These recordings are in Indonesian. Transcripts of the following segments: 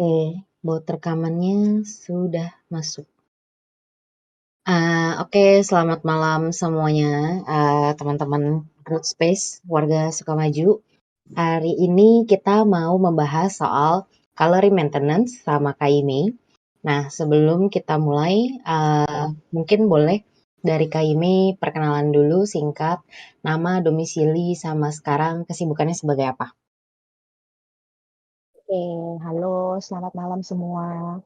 Oke, buat rekamannya sudah masuk. Oke, selamat malam semuanya, teman-teman Root Space, warga Sukamaju. Hari ini kita mau membahas soal calorie maintenance sama Kaimi. Nah, sebelum kita mulai, mungkin boleh dari Kaimi perkenalan dulu singkat, nama, domisili, sama sekarang kesibukannya sebagai apa? Oke, halo, selamat malam semua.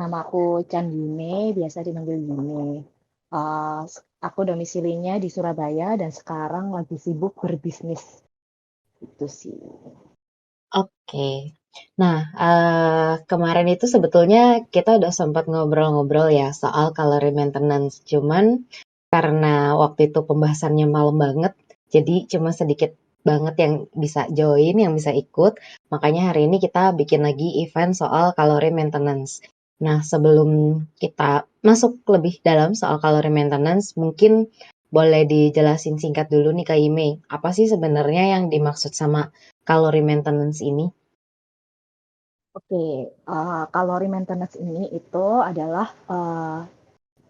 Nama aku Candine, biasa dipanggil Dine. Aku domisilinya di Surabaya dan sekarang lagi sibuk berbisnis. Itu sih. Oke. Nah, kemarin itu sebetulnya kita udah sempat ngobrol-ngobrol ya soal calorie maintenance. Cuman karena waktu itu pembahasannya malam banget, jadi cuma sedikit banget yang bisa join, yang bisa ikut. Makanya hari ini kita bikin lagi event soal calorie maintenance. Nah, sebelum kita masuk lebih dalam soal calorie maintenance, mungkin boleh dijelasin singkat dulu nih Kak Ime. Apa sih sebenarnya yang dimaksud sama calorie maintenance ini? Oke, kalori maintenance ini itu adalah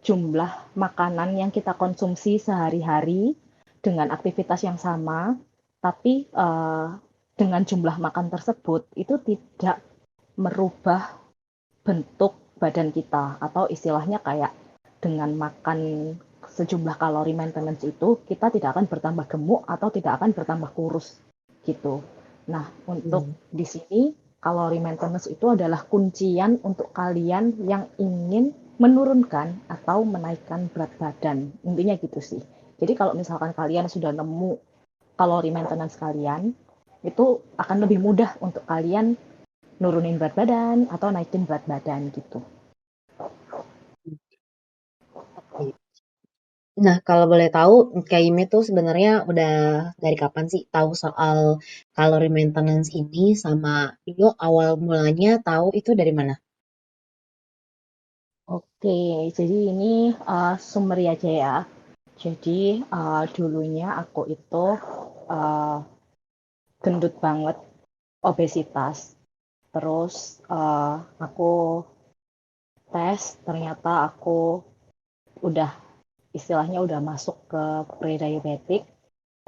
jumlah makanan yang kita konsumsi sehari-hari dengan aktivitas yang sama, tapi dengan jumlah makan tersebut itu tidak merubah bentuk badan kita atau istilahnya kayak dengan makan sejumlah kalori maintenance itu kita tidak akan bertambah gemuk atau tidak akan bertambah kurus gitu. Nah, untuk Hmm. di sini kalori maintenance itu adalah kuncian untuk kalian yang ingin menurunkan atau menaikkan berat badan. Intinya gitu sih. Jadi kalau misalkan kalian sudah nemu kalori maintenance kalian, itu akan lebih mudah untuk kalian nurunin berat badan atau naikin berat badan gitu. Nah, kalau boleh tahu, Kak Ime tuh sebenarnya udah dari kapan sih tahu soal calorie maintenance ini sama dulu awal mulanya tahu itu dari mana? Oke, jadi ini summary aja ya. Jadi dulunya aku itu uh, gendut banget, obesitas. Terus aku tes, ternyata aku udah istilahnya udah masuk ke pre-diabetic.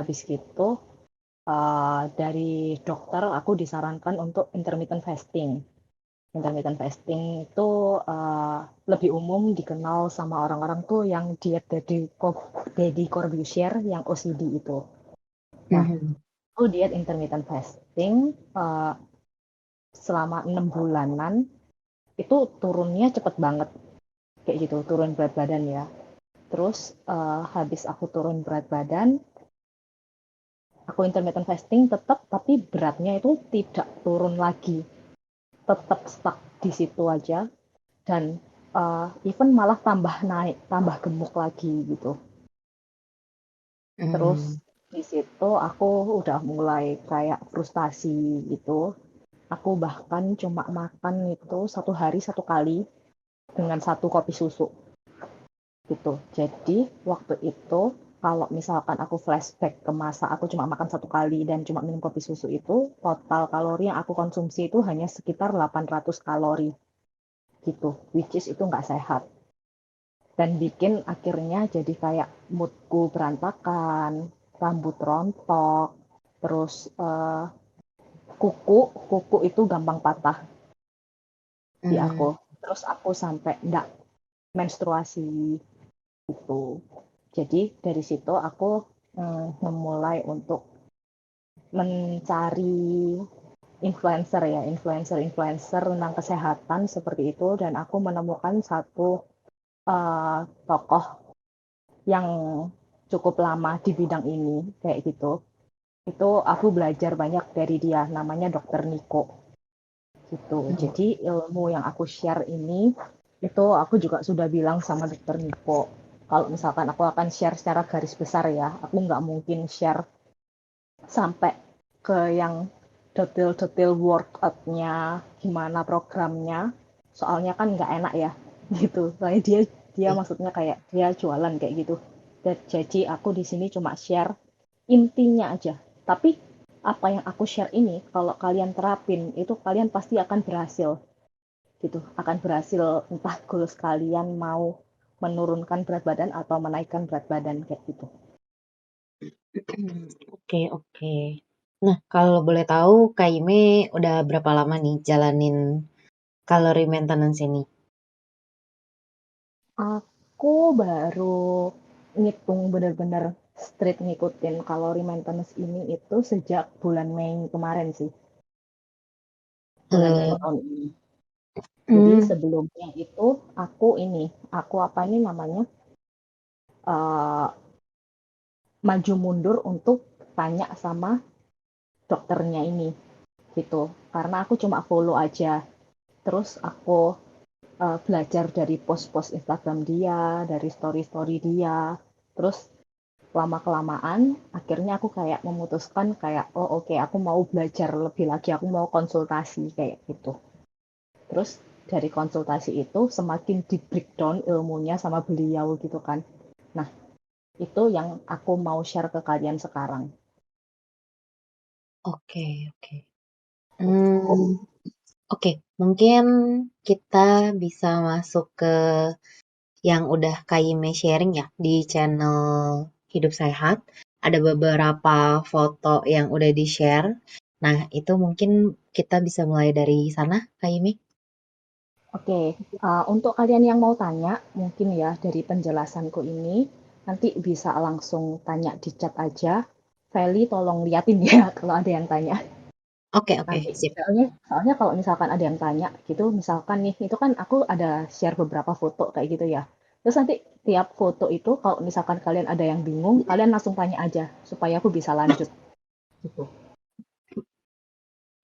Habis gitu dari dokter aku disarankan untuk intermittent fasting. Intermittent fasting itu lebih umum dikenal sama orang-orang tuh yang diet Deddy Corbuzier yang OCD itu. Nah, Mhm. aku diet intermittent fasting selama 6 bulanan itu turunnya cepet banget kayak gitu, turun berat badan ya. Terus habis aku turun berat badan, aku intermittent fasting tetap tapi beratnya itu tidak turun lagi, tetap stuck di situ aja dan even malah tambah naik, tambah gemuk lagi gitu. Terus Hmm. di situ aku udah mulai kayak frustasi gitu. Aku bahkan cuma makan itu 1 hari 1 kali dengan 1 kopi susu gitu. Jadi waktu itu kalau misalkan aku flashback ke masa aku cuma makan 1 kali dan cuma minum kopi susu itu, total kalori yang aku konsumsi itu hanya sekitar 800 kalori gitu, which is itu nggak sehat. Dan bikin akhirnya jadi kayak moodku berantakan, rambut rontok, terus kuku kuku itu gampang patah di aku. Hmm. Terus aku sampai enggak menstruasi itu. Jadi dari situ aku memulai untuk mencari influencer ya, influencer tentang kesehatan seperti itu dan aku menemukan satu tokoh yang cukup lama di bidang ini kayak gitu. Itu aku belajar banyak dari dia, namanya Dokter Niko gitu. Hmm. Jadi ilmu yang aku share ini itu aku juga sudah bilang sama Dokter Niko. Kalau misalkan aku akan share secara garis besar ya, aku nggak mungkin share sampai ke yang detail-detail workoutnya, gimana programnya. Soalnya kan nggak enak ya, gitu. Soalnya dia maksudnya kayak dia jualan kayak gitu. Jadi aku di sini cuma share intinya aja. Tapi apa yang aku share ini, kalau kalian terapin, itu kalian pasti akan berhasil. gitu, akan berhasil entah goals kalian mau menurunkan berat badan atau menaikkan berat badan kayak gitu. Oke, oke. Nah, kalau boleh tahu, Kak Ime udah berapa lama nih jalanin calorie maintenance ini? Aku baru ngitung bener-bener strict ngikutin calorie maintenance ini itu sejak bulan Mei kemarin sih, bulan Mei Eh, tahun ini. Jadi hmm, sebelumnya itu aku apa ini namanya, uh, maju mundur untuk tanya sama dokternya ini gitu. Karena aku cuma follow aja. Terus aku belajar dari post-post Instagram dia, dari story-story dia. Terus lama-kelamaan akhirnya aku kayak memutuskan kayak oh oke, aku mau belajar lebih lagi, aku mau konsultasi kayak gitu. Terus dari konsultasi itu semakin di breakdown ilmunya sama beliau gitu kan. Nah, itu yang aku mau share ke kalian sekarang. oke, oke. Hmm, oke, mungkin kita bisa masuk ke yang udah Kak Ime sharing ya di channel Hidup Sehat. Ada beberapa foto yang udah di-share. Nah, itu mungkin kita bisa mulai dari sana, Kak Ime. Oke, untuk kalian yang mau tanya, mungkin ya dari penjelasanku ini, nanti bisa langsung tanya di chat aja. Feli tolong liatin ya kalau ada yang tanya. Oke, oke, Nanti sip. soalnya kalau misalkan ada yang tanya gitu, misalkan nih, itu kan aku ada share beberapa foto kayak gitu ya. Terus nanti tiap foto itu kalau misalkan kalian ada yang bingung, kalian langsung tanya aja supaya aku bisa lanjut gitu.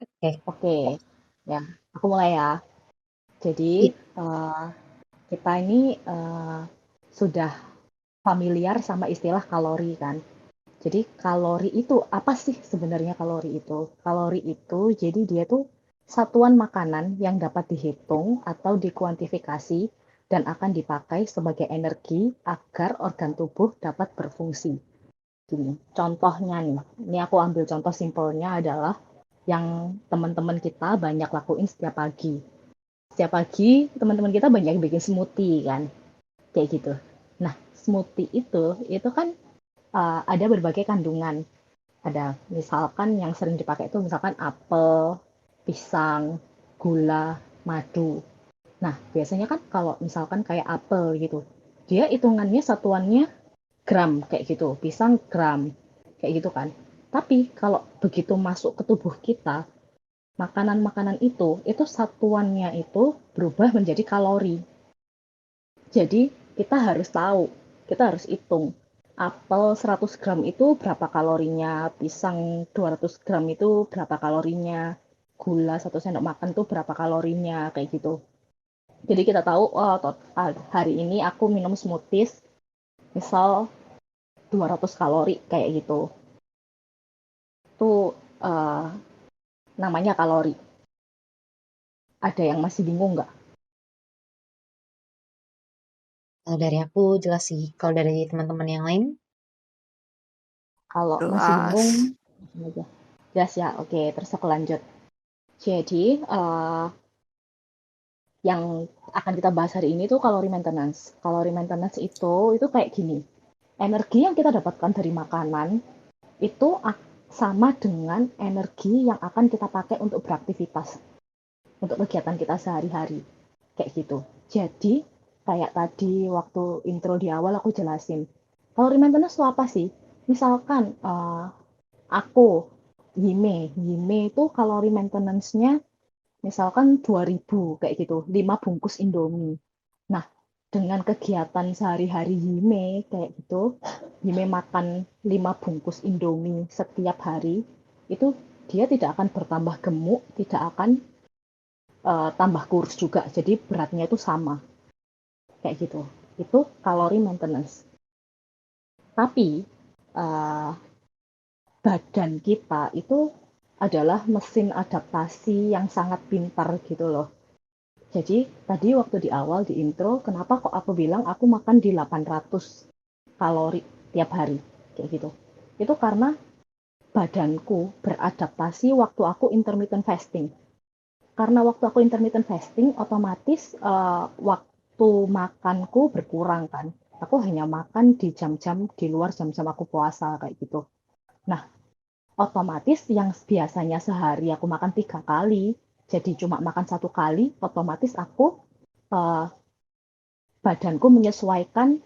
Oke. Oke, ya, aku mulai ya. Jadi Iya. eh, kita ini sudah familiar sama istilah kalori kan. Jadi kalori itu apa sih sebenarnya kalori itu? Kalori itu jadi dia tuh satuan makanan yang dapat dihitung atau dikuantifikasi dan akan dipakai sebagai energi agar organ tubuh dapat berfungsi. Gini, contohnya nih, ini aku ambil contoh simpelnya adalah yang teman-teman kita banyak lakuin setiap pagi. Setiap pagi teman-teman kita banyak bikin smoothie kan, kayak gitu. Nah, smoothie itu kan ada berbagai kandungan. Ada misalkan yang sering dipakai itu misalkan apel, pisang, gula, madu. Nah, biasanya kan kalau misalkan kayak apel gitu, dia hitungannya satuannya gram kayak gitu, pisang gram kayak gitu kan. Tapi kalau begitu masuk ke tubuh kita, makanan-makanan itu satuannya itu berubah menjadi kalori. Jadi kita harus tahu, kita harus hitung. Apel 100 gram itu berapa kalorinya, pisang 200 gram itu berapa kalorinya, gula 1 sendok makan tuh berapa kalorinya, kayak gitu. Jadi kita tahu, oh total hari ini aku minum smoothies, misal 200 kalori, kayak gitu. Itu uh, namanya kalori. Ada yang masih bingung nggak? Kalau dari aku jelas sih. Kalau dari teman-teman yang lain, Kalau masih bingung, Jelas. aja. Jelas ya, oke, terus aku lanjut. Jadi, yang akan kita bahas hari ini tuh kalori maintenance. Kalori maintenance itu kayak gini. Energi yang kita dapatkan dari makanan itu sama dengan energi yang akan kita pakai untuk beraktivitas, untuk kegiatan kita sehari-hari. Kayak gitu. Jadi, kayak tadi waktu intro di awal aku jelasin. Kalori maintenance itu apa sih? Misalkan aku Yime itu kalori maintenance-nya misalkan 2000 kayak gitu, 5 bungkus Indomie. Nah, dengan kegiatan sehari-hari Yime kayak gitu, Yime makan 5 bungkus Indomie setiap hari, itu dia tidak akan bertambah gemuk, tidak akan tambah kurus juga. Jadi beratnya itu sama, kayak gitu. Itu kalori maintenance. Tapi uh, badan kita itu adalah mesin adaptasi yang sangat pintar gitu loh. Jadi tadi waktu di awal di intro, kenapa kok aku bilang aku makan di 800 kalori tiap hari kayak gitu. Itu karena badanku beradaptasi waktu aku intermittent fasting. karena waktu aku intermittent fasting, otomatis waktu makanku berkurang kan. Aku hanya makan di jam-jam di luar jam-jam aku puasa kayak gitu. Nah, otomatis yang biasanya sehari aku makan 3 kali, jadi cuma makan 1 kali, otomatis aku eh, badanku menyesuaikan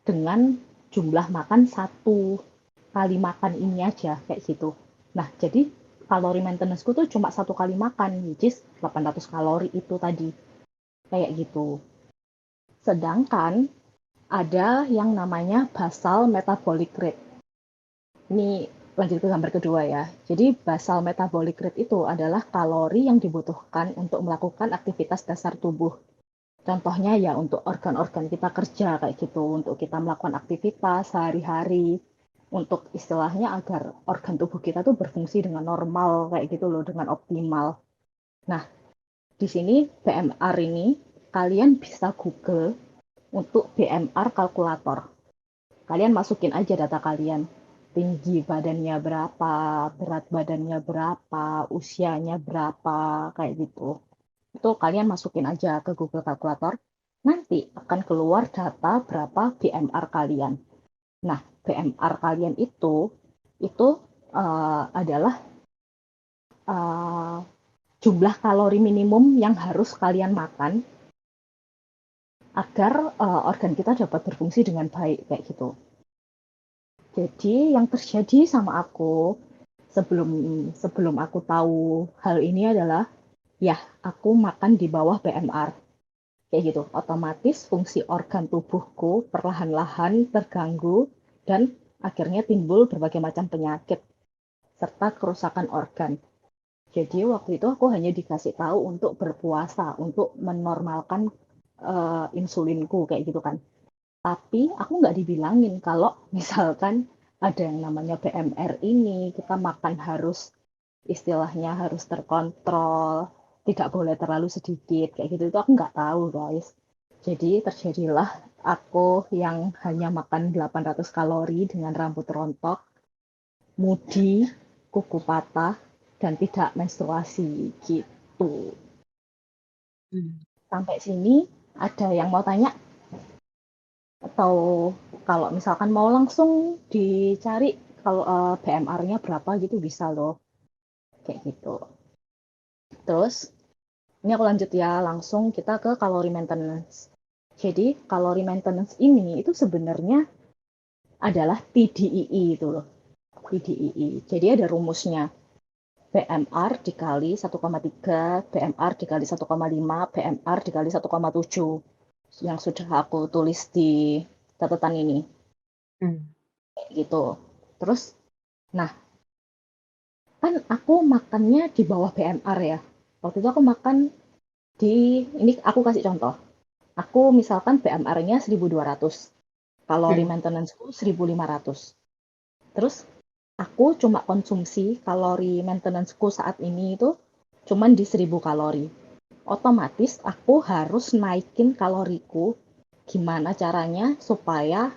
dengan jumlah makan 1 kali makan ini aja kayak gitu. Nah, jadi kalori maintenance-ku tuh cuma 1 kali makan, which is 800 kalori itu tadi. Kayak gitu. Sedangkan ada yang namanya basal metabolic rate. Ini lanjut ke gambar kedua ya. Jadi basal metabolic rate itu adalah kalori yang dibutuhkan untuk melakukan aktivitas dasar tubuh. Contohnya ya untuk organ-organ kita kerja kayak gitu, untuk kita melakukan aktivitas sehari-hari, untuk istilahnya agar organ tubuh kita tuh berfungsi dengan normal kayak gitu loh, dengan optimal. Nah, di sini BMR ini kalian bisa Google untuk BMR kalkulator. Kalian masukin aja data kalian. Tinggi badannya berapa, berat badannya berapa, usianya berapa, kayak gitu. Itu kalian masukin aja ke Google Kalkulator. Nanti akan keluar data berapa BMR kalian. Nah, BMR kalian itu adalah uh, jumlah kalori minimum yang harus kalian makan agar organ kita dapat berfungsi dengan baik kayak gitu. Jadi yang terjadi sama aku sebelum sebelum aku tahu hal ini adalah ya aku makan di bawah BMR kayak gitu. Otomatis fungsi organ tubuhku perlahan-lahan terganggu dan akhirnya timbul berbagai macam penyakit serta kerusakan organ. Jadi waktu itu aku hanya dikasih tahu untuk berpuasa, untuk menormalkan insulinku kayak gitu kan. Tapi aku nggak dibilangin kalau misalkan ada yang namanya BMR ini, kita makan harus istilahnya harus terkontrol, tidak boleh terlalu sedikit, kayak gitu. Itu aku nggak tahu, guys. Jadi terjadilah aku yang hanya makan 800 kalori dengan rambut rontok, mudi, kuku patah, dan tidak menstruasi gitu. Hmm. Sampai sini ada yang mau tanya? Atau kalau misalkan mau langsung dicari kalau BMR-nya berapa gitu bisa loh. Kayak gitu. Terus, ini aku lanjut ya, langsung kita ke kalori maintenance. Jadi, kalori maintenance ini itu sebenarnya adalah TDEE itu loh. TDEE. Jadi ada rumusnya. BMR dikali 1,3, BMR dikali 1,5, BMR dikali 1,7 yang sudah aku tulis di catatan ini. Hmm. Gitu. Terus, nah, kan aku makannya di bawah BMR ya. Waktu itu aku makan di, ini aku kasih contoh. Aku misalkan BMR-nya 1200, kalori Hmm. maintenance-ku 1500. Terus aku cuma konsumsi kalori maintenance-ku saat ini itu cuma di 1000 kalori. Otomatis aku harus naikin kaloriku gimana caranya supaya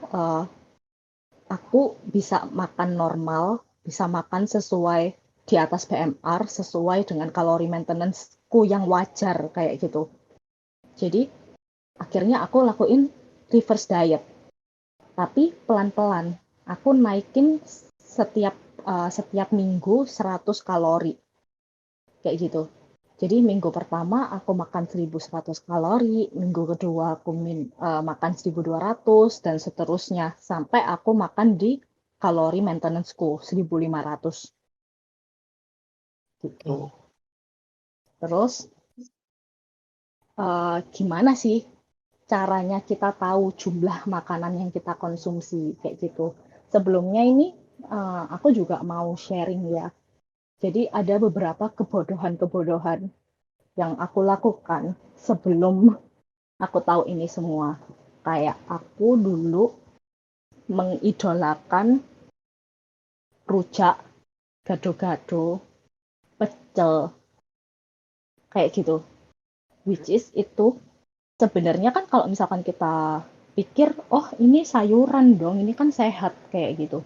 aku bisa makan normal, bisa makan sesuai di atas BMR, sesuai dengan kalori maintenance-ku yang wajar kayak gitu. Jadi akhirnya aku lakuin reverse diet, tapi pelan-pelan. Aku naikin setiap minggu 100 kalori kayak gitu. Jadi minggu pertama aku makan 1100 kalori, minggu kedua aku makan 1200 dan seterusnya sampai aku makan di kalori maintenance-ku 1500 gitu. Oke. Terus gimana sih caranya kita tahu jumlah makanan yang kita konsumsi kayak gitu. Sebelumnya ini aku juga mau sharing ya. Jadi ada beberapa kebodohan-kebodohan yang aku lakukan sebelum aku tahu ini semua. Kayak aku dulu mengidolakan rujak, gado-gado, pecel, kayak gitu. Which is itu sebenarnya kan kalau misalkan kita pikir, oh ini sayuran dong, ini kan sehat kayak gitu.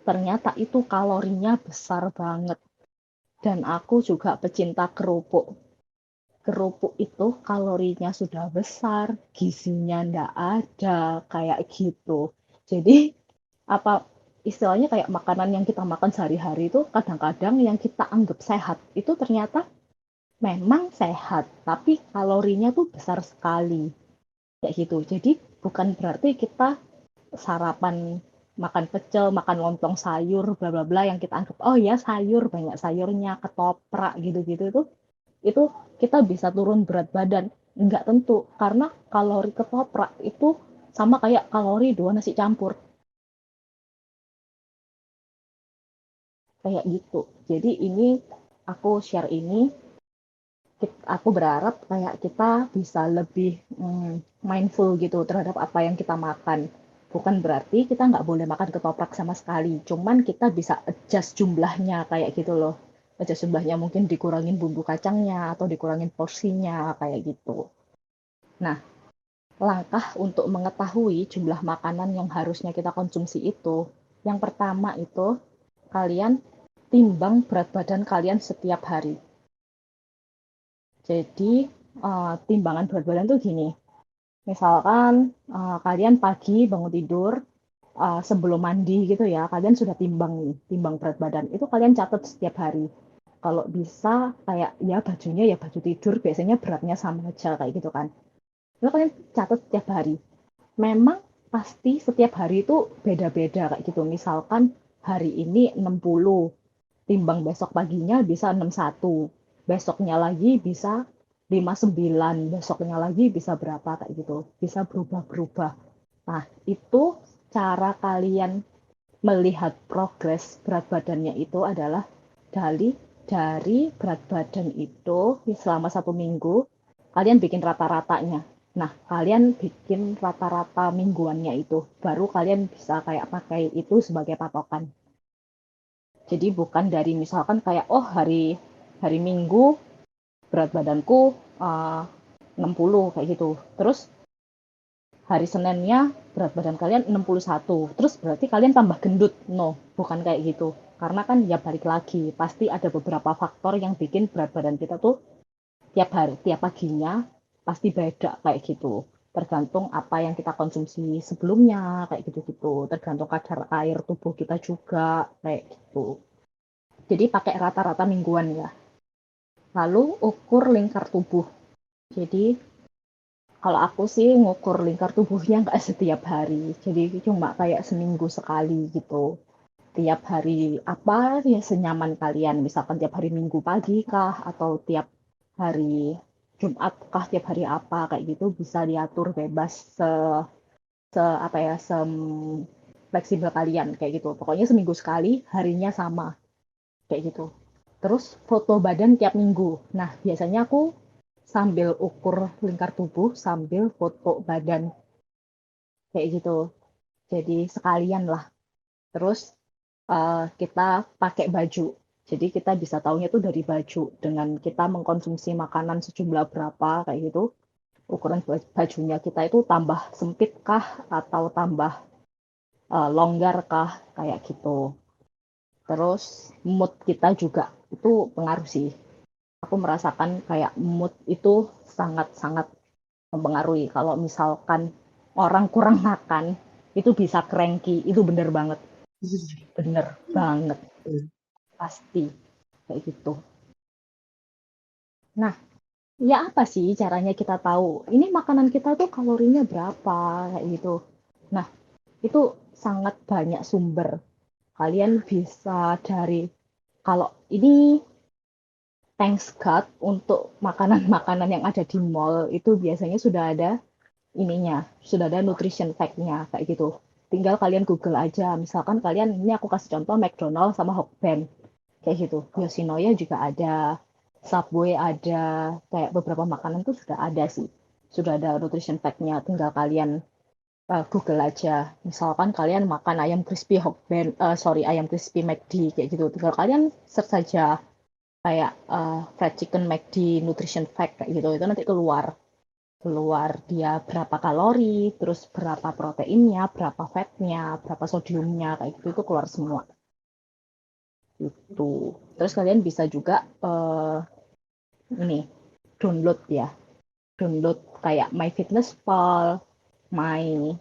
Ternyata itu kalorinya besar banget. Dan aku juga pecinta kerupuk. Kerupuk itu kalorinya sudah besar, gizinya ndak ada, kayak gitu. Jadi apa istilahnya kayak makanan yang kita makan sehari-hari itu kadang-kadang yang kita anggap sehat itu ternyata memang sehat, tapi kalorinya tuh besar sekali. Kayak gitu. Jadi bukan berarti kita sarapan makan pecel, makan lontong sayur, bla bla bla yang kita anggap oh ya sayur banyak sayurnya, ketoprak gitu-gitu itu kita bisa turun berat badan. Enggak tentu karena kalori ketoprak itu sama kayak kalori dua nasi campur kayak gitu. Jadi ini aku share ini aku berharap kayak kita bisa lebih mindful gitu terhadap apa yang kita makan. Bukan berarti kita nggak boleh makan ketoprak sama sekali, cuman kita bisa adjust jumlahnya kayak gitu loh. Adjust jumlahnya mungkin dikurangin bumbu kacangnya atau dikurangin porsinya kayak gitu. Nah, langkah untuk mengetahui jumlah makanan yang harusnya kita konsumsi itu, yang pertama itu kalian timbang berat badan kalian setiap hari. Jadi timbangan berat badan tuh gini, misalkan kalian pagi bangun tidur sebelum mandi gitu ya, kalian sudah timbang nih, timbang berat badan. Itu kalian catat setiap hari. Kalau bisa kayak ya bajunya ya baju tidur biasanya beratnya sama aja kayak gitu kan. Itu kalian catat setiap hari. Memang pasti setiap hari itu beda-beda kayak gitu. Misalkan hari ini 60, timbang besok paginya bisa 61, besoknya lagi bisa 59, besoknya lagi bisa berapa kayak gitu. Bisa berubah-berubah. Nah, itu cara kalian melihat progres berat badannya itu adalah dari berat badan itu selama 1 minggu, kalian bikin rata-ratanya. Nah, kalian bikin rata-rata mingguannya itu, baru kalian bisa kayak pakai itu sebagai patokan. Jadi bukan dari misalkan kayak, oh hari hari Minggu berat badanku uh, 60 kayak gitu. Terus hari Seninnya berat badan kalian 61. Terus berarti kalian tambah gendut. No, bukan kayak gitu. Karena kan ya balik lagi, pasti ada beberapa faktor yang bikin berat badan kita tuh tiap hari, tiap paginya pasti beda kayak gitu. Tergantung apa yang kita konsumsi sebelumnya, kayak gitu-gitu. Tergantung kadar air tubuh kita juga, kayak gitu. Jadi pakai rata-rata mingguan ya. Lalu ukur lingkar tubuh. Jadi kalau aku sih ngukur lingkar tubuhnya nggak setiap hari. Jadi cuma kayak seminggu sekali gitu. Tiap hari apa ya senyaman kalian. Misalkan tiap hari Minggu pagi kah atau tiap hari Jumat kah, tiap hari apa kayak gitu bisa diatur bebas se apa ya se fleksibel kalian kayak gitu. Pokoknya seminggu sekali harinya sama kayak gitu. Terus foto badan tiap minggu. Nah, biasanya aku sambil ukur lingkar tubuh sambil foto badan kayak gitu. Jadi sekalian lah. Terus kita pakai baju. Jadi kita bisa tahunya tuh dari baju dengan kita mengkonsumsi makanan sejumlah berapa kayak gitu. Ukuran bajunya kita itu tambah sempit kah atau tambah longgar kah kayak gitu. Terus mood kita juga itu pengaruh sih. Aku merasakan kayak mood itu sangat-sangat mempengaruhi. Kalau misalkan orang kurang makan, itu bisa cranky. Itu bener banget. Bener banget. Pasti. Kayak gitu. Nah, ya apa sih caranya kita tahu? Ini makanan kita tuh kalorinya berapa? Kayak gitu. Nah, itu sangat banyak sumber. Kalian bisa dari, kalau ini thanks God untuk makanan-makanan yang ada di mall itu biasanya sudah ada ininya, sudah ada nutrition fact-nya kayak gitu. Tinggal kalian Google aja, misalkan kalian, ini aku kasih contoh McDonald sama Hokben, kayak gitu. Yoshinoya juga ada, Subway ada, kayak beberapa makanan tuh sudah ada sih. Sudah ada nutrition fact-nya, tinggal kalian Google aja. Misalkan kalian makan ayam crispy Hokben, sorry ayam crispy McD kayak gitu. Tinggal kalian search saja kayak fried chicken McD nutrition fact kayak gitu. Itu nanti keluar keluar dia berapa kalori, terus berapa proteinnya, berapa fatnya, berapa sodiumnya, kayak gitu itu keluar semua. Itu. Terus kalian bisa juga ini download ya, download kayak MyFitnessPal, My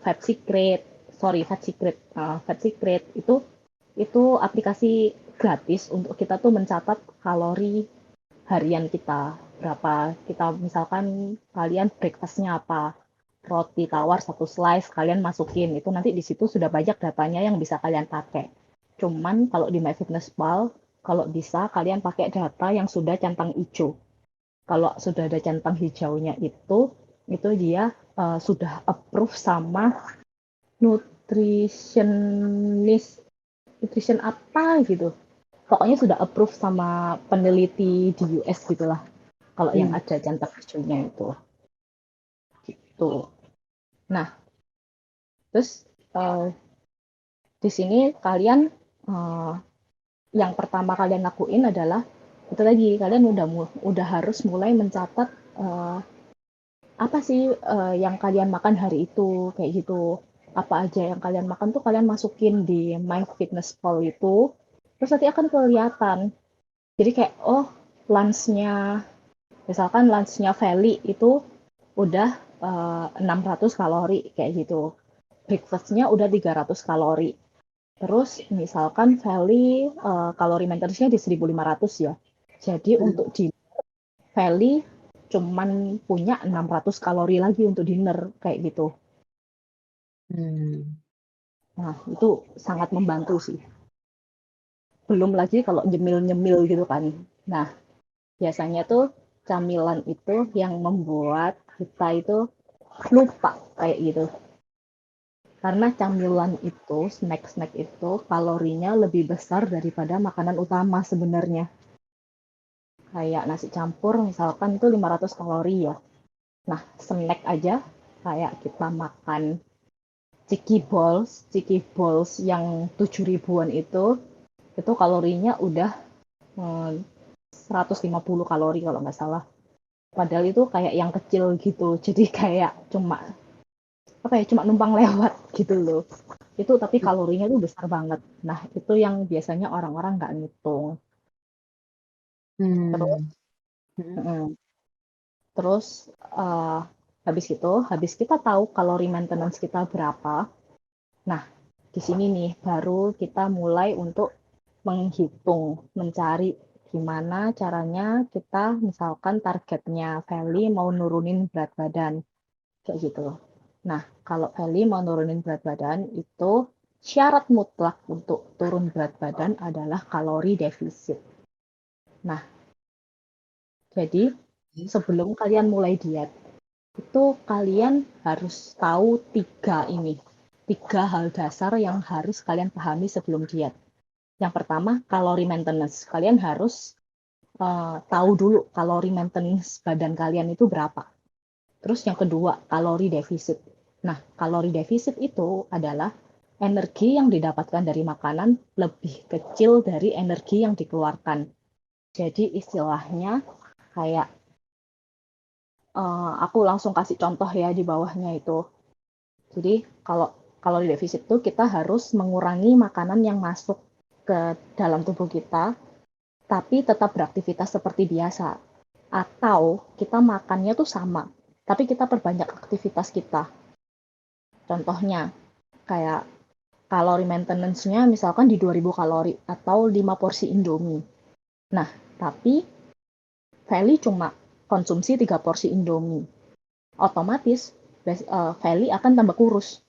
Fat Secret, Fat Secret itu aplikasi gratis untuk kita tuh mencatat kalori harian kita berapa. Kita misalkan kalian breakfastnya apa, roti tawar satu slice kalian masukin itu, nanti di situ sudah banyak datanya yang bisa kalian pakai. Cuman kalau di MyFitnessPal, kalau bisa kalian pakai data yang sudah centang hijau. Kalau sudah ada centang hijaunya itu dia sudah approve sama nutritionist, nutrition apa gitu. Pokoknya sudah approve sama peneliti di US gitulah. Kalau yang Hmm. ada centang hijaunya itu. Gitu. Nah, terus di sini kalian uh, yang pertama kalian lakuin adalah itu lagi, kalian udah harus mulai mencatat apa sih yang kalian makan hari itu, kayak gitu. Apa aja yang kalian makan tuh kalian masukin di MyFitnessPal itu, terus nanti akan kelihatan. Jadi kayak, oh, lunchnya, misalkan lunchnya Feli itu udah 600 kalori, kayak gitu. Breakfastnya udah 300 kalori. Terus misalkan Feli kalori maintenance-nya di 1.500 ya. Jadi Hmm. untuk di Feli cuman punya 600 kalori lagi untuk dinner, kayak gitu. Hmm. Nah, itu sangat membantu sih. Belum lagi kalau nyemil-nyemil gitu kan. Nah, biasanya tuh camilan itu yang membuat kita itu lupa kayak gitu. Karena camilan itu, snack-snack itu kalorinya lebih besar daripada makanan utama sebenarnya. Kayak nasi campur misalkan itu 500 kalori ya. Nah, snack aja kayak kita makan Ciki Balls yang 7 ribuan itu kalorinya udah 150 kalori kalau nggak salah. Padahal itu kayak yang kecil gitu. Jadi kayak cuma apa ya, cuma numpang lewat gitu loh. Itu tapi kalorinya tuh besar banget. Nah, itu yang biasanya orang-orang nggak ngitung. Terus, Hmm. Hmm. mm, terus habis kita tahu kalori maintenance kita berapa. Nah, di sini nih baru kita mulai untuk menghitung, mencari gimana caranya kita misalkan targetnya Feli mau nurunin berat badan, kayak gitu. Nah, kalau Feli mau nurunin berat badan itu syarat mutlak untuk turun berat badan adalah kalori defisit. Nah, jadi sebelum kalian mulai diet, itu kalian harus tahu tiga hal dasar yang harus kalian pahami sebelum diet. Yang pertama, kalori maintenance. Kalian harus tahu dulu kalori maintenance badan kalian itu berapa. Terus yang kedua, kalori defisit. Nah, kalori defisit itu adalah energi yang didapatkan dari makanan lebih kecil dari energi yang dikeluarkan. Jadi istilahnya kayak aku langsung kasih contoh ya di bawahnya itu. Jadi kalau kalori defisit itu kita harus mengurangi makanan yang masuk ke dalam tubuh kita, tapi tetap beraktivitas seperti biasa. Atau kita makannya tuh sama, tapi kita perbanyak aktivitas kita. Contohnya, kayak kalori maintenance-nya misalkan di 2000 kalori atau 5 porsi Indomie. Nah, tapi Feli cuma konsumsi 3 porsi Indomie. Otomatis Feli akan tambah kurus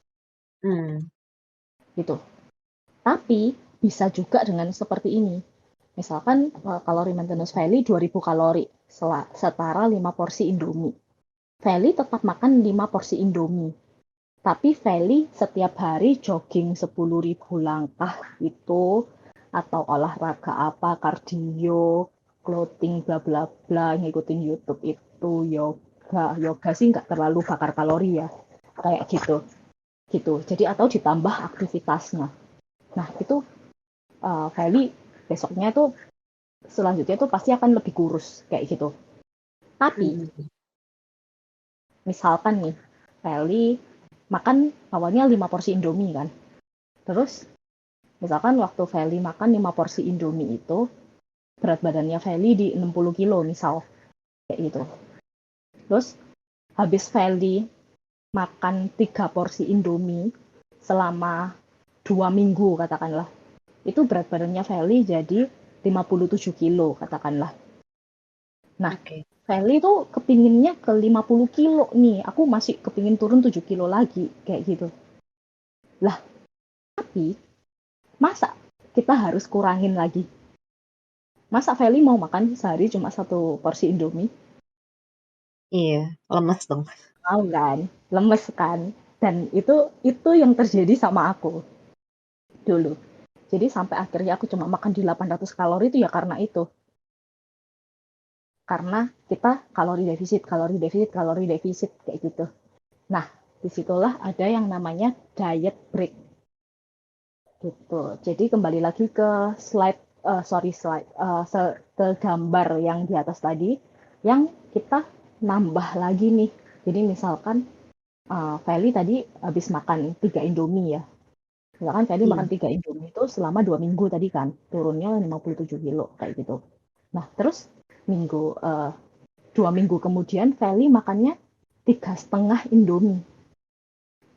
Hmm. gitu. Tapi bisa juga dengan seperti ini. Misalkan kalori maintenance Feli 2000 kalori setara 5 porsi Indomie. Feli tetap makan 5 porsi Indomie. Tapi Feli setiap hari jogging 10.000 langkah itu, atau olahraga apa, kardio, clothing, bla bla bla, ngikutin YouTube itu, yoga. Yoga sih nggak terlalu bakar kalori ya. Kayak gitu. Gitu. Jadi atau ditambah aktivitasnya. Nah, itu Feli besoknya tuh selanjutnya tuh pasti akan lebih kurus kayak gitu. Tapi Hmm. misalkan nih, Feli makan awalnya 5 porsi Indomie kan. Terus Misalkan waktu Feli makan 5 porsi Indomie itu, berat badannya Feli di 60 kilo misal, kayak gitu. Terus habis Feli makan 3 porsi Indomie selama 2 minggu katakanlah, itu berat badannya Feli jadi 57 kilo katakanlah. Nah, Oke. Feli tuh kepinginnya ke 50 kilo nih, aku masih kepingin turun 7 kilo lagi, kayak gitu. Lah, tapi masa kita harus kurangin lagi? Masa Feli mau makan sehari cuma satu porsi Indomie? Iya, lemes dong. Mau kan? Lemes kan? Dan itu yang terjadi sama aku dulu. Jadi sampai akhirnya aku cuma makan di 800 kalori itu ya karena itu. Karena kita kalori defisit, kalori defisit, kalori defisit kayak gitu. Nah, disitulah ada yang namanya diet break gitu. Jadi kembali lagi ke slide, sorry slide, ke gambar yang di atas tadi, yang kita nambah lagi nih. Jadi misalkan Feli tadi habis makan 3 Indomie ya. Misalkan Feli Iya. makan 3 Indomie itu selama 2 minggu tadi kan, turunnya 57 kilo kayak gitu. Nah, terus minggu 2 minggu kemudian Feli makannya 3,5 Indomie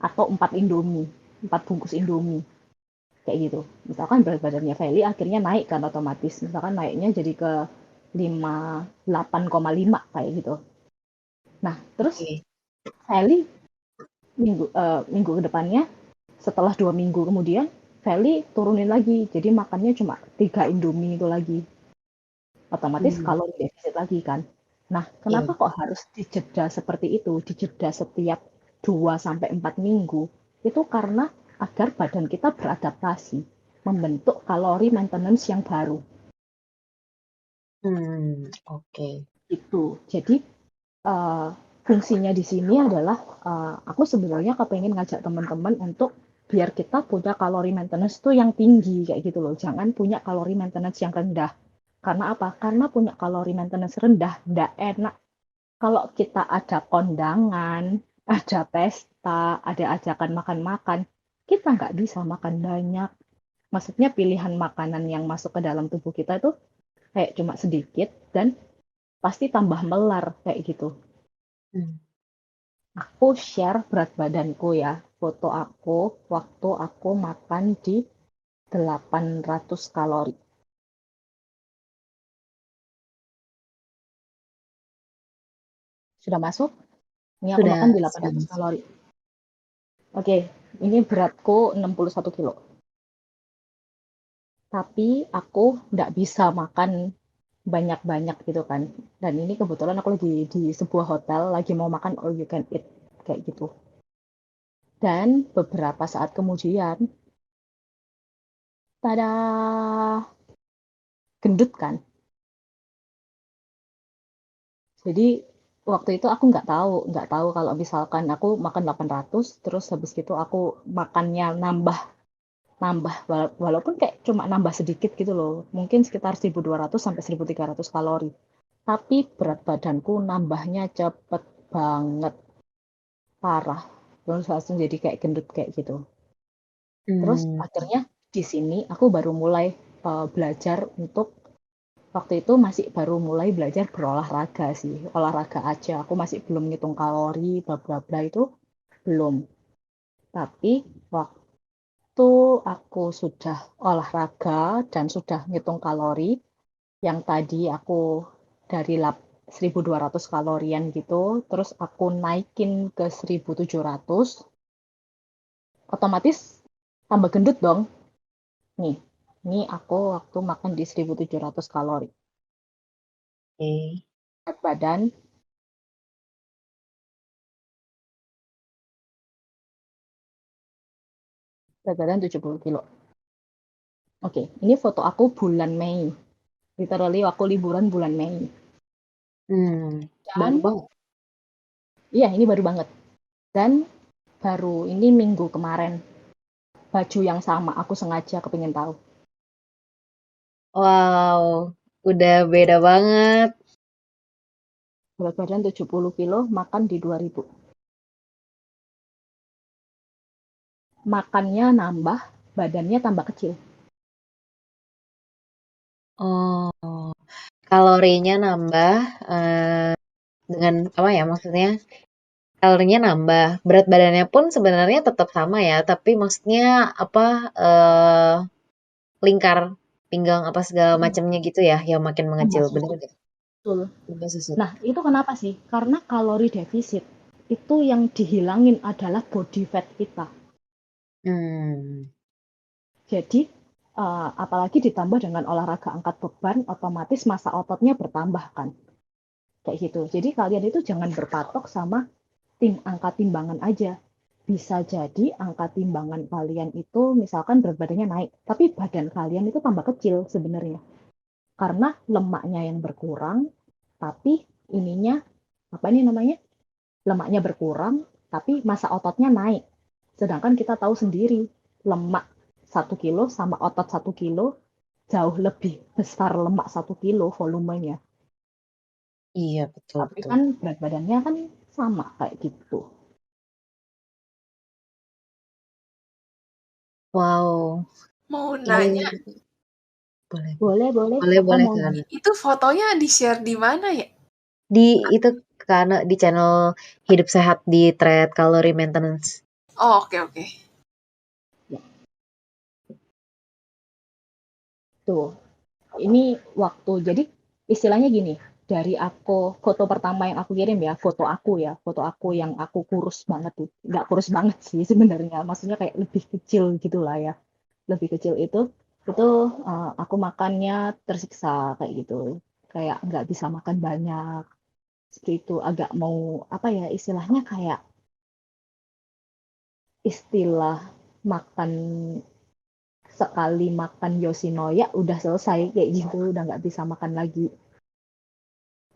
atau 4 Indomie, 4 bungkus Indomie kayak gitu. Misalkan berat badannya Feli akhirnya naik kan otomatis. Misalkan naiknya jadi ke 58,5 kayak gitu. Nah, terus Oke. Feli minggu ke depannya setelah 2 minggu kemudian Feli turunin lagi. Jadi makannya cuma 3 Indomie itu lagi. Otomatis Hmm, kalori defisit lagi kan. Nah, kenapa iya. kok harus dijeda seperti itu? Dijeda setiap 2 sampai 4 minggu. Itu karena agar badan kita beradaptasi membentuk kalori maintenance yang baru. Oke. Itu. Jadi uh, fungsinya di sini adalah aku sebenarnya kepengen ngajak teman-teman untuk biar kita punya kalori maintenance tuh yang tinggi kayak gitu loh. Jangan punya kalori maintenance yang rendah. Karena apa? Karena punya kalori maintenance rendah, ndak enak kalau kita ada kondangan, ada pesta, ada ajakan makan-makan, kita nggak bisa makan banyak. Maksudnya pilihan makanan yang masuk ke dalam tubuh kita itu kayak cuma sedikit dan pasti tambah melar kayak gitu. Hmm. Aku share berat badanku ya, foto aku waktu aku makan di 800 kalori. Sudah masuk? Ini aku makan Sudah, di sudah 800 masuk. kalori. Oke, ini beratku 61 kilo. Tapi aku nggak bisa makan banyak-banyak gitu kan. Dan ini kebetulan aku lagi di sebuah hotel, lagi mau makan all you can eat kayak gitu. Dan beberapa saat kemudian, tada, gendut kan. Jadi waktu itu aku nggak tahu kalau misalkan aku makan 800, terus habis itu aku makannya nambah nambah walaupun kayak cuma nambah sedikit gitu loh. Mungkin sekitar 1.200 sampai 1.300 kalori. Tapi berat badanku nambahnya cepet banget, parah. Terus langsung jadi kayak gendut kayak gitu. Terus Hmm, akhirnya di sini aku baru mulai belajar untuk waktu itu masih baru mulai belajar berolahraga sih, olahraga aja. Aku masih belum ngitung kalori, bla bla bla itu belum. Tapi waktu aku sudah olahraga dan sudah ngitung kalori, yang tadi aku dari 1.200 kalorian gitu, terus aku naikin ke 1.700, otomatis tambah gendut dong. Nih, ini aku waktu makan di 1.700 kalori. oke. Berat badan, berat badan 70 kilo. Oke, ini foto aku bulan Mei. Literally aku liburan bulan Mei. Hmm, baru Dan, banget. iya ini baru banget. Dan baru ini minggu kemarin, baju yang sama aku sengaja kepingin tahu. Wow, udah beda banget. Berat badan 70 kilo, makan di 2.000. Makannya nambah, badannya tambah kecil. Oh, kalorinya nambah, dengan apa ya, maksudnya kalorinya nambah, berat badannya pun sebenarnya tetap sama ya, tapi maksudnya apa, lingkar pinggang apa segala Mm, macamnya gitu ya, yang makin tambah mengecil, bener susut. nggak? Betul. Tambah susut. Nah, itu kenapa sih? Karena kalori defisit itu yang dihilangin adalah body fat kita. Hmm, Jadi, apalagi ditambah dengan olahraga angkat beban, otomatis massa ototnya bertambah kan. Kayak gitu. Jadi kalian itu jangan berpatok sama angka timbangan aja. Bisa jadi angka timbangan kalian itu misalkan berat badannya naik, tapi badan kalian itu tambah kecil sebenarnya. Karena lemaknya yang berkurang, tapi ininya, apa ini namanya? Lemaknya berkurang, tapi massa ototnya naik. Sedangkan kita tahu sendiri, lemak 1 kilo sama otot 1 kilo jauh lebih besar lemak 1 kilo volumenya. iya betul Tapi betul. kan berat badannya kan sama kayak gitu. Wow, Mau nanya, ini boleh Boleh, boleh. boleh Kakak boleh mau kan? itu fotonya di-share di mana ya? Di itu karena di channel Hidup Sehat di Thread Calorie Maintenance. Oh, oke oke. ya, tuh. Ini waktu jadi istilahnya gini, dari aku foto pertama yang aku kirim ya, foto aku yang aku kurus banget tuh. Nggak kurus banget sih sebenarnya, maksudnya kayak lebih kecil gitulah ya. Lebih kecil itu aku makannya tersiksa kayak gitu. Kayak nggak bisa makan banyak. Seperti itu agak mau apa ya istilahnya kayak istilah makan sekali makan Yoshinoya udah selesai kayak gitu udah nggak bisa makan lagi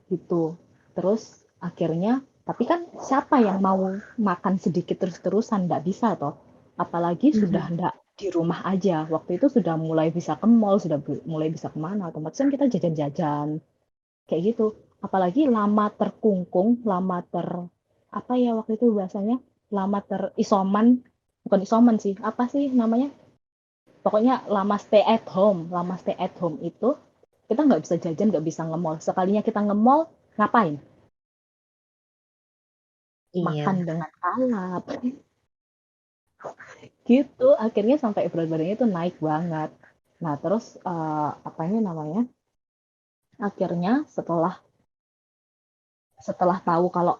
gitu terus akhirnya tapi kan siapa yang mau makan sedikit terus-terusan nggak bisa toh apalagi sudah Mhm. nggak di rumah aja waktu itu sudah mulai bisa ke mall sudah mulai bisa kemana otomatis kan kita jajan-jajan kayak gitu apalagi lama terkungkung lama apa ya waktu itu bahasanya lama terisoman bukan isoman sih apa sih namanya pokoknya lama stay at home itu kita nggak bisa jajan nggak bisa nge-mall sekalinya kita nge-mall ngapain makan Iya. dengan kalap gitu akhirnya sampai berat badannya itu naik banget nah terus apa ini namanya akhirnya setelah setelah tahu kalau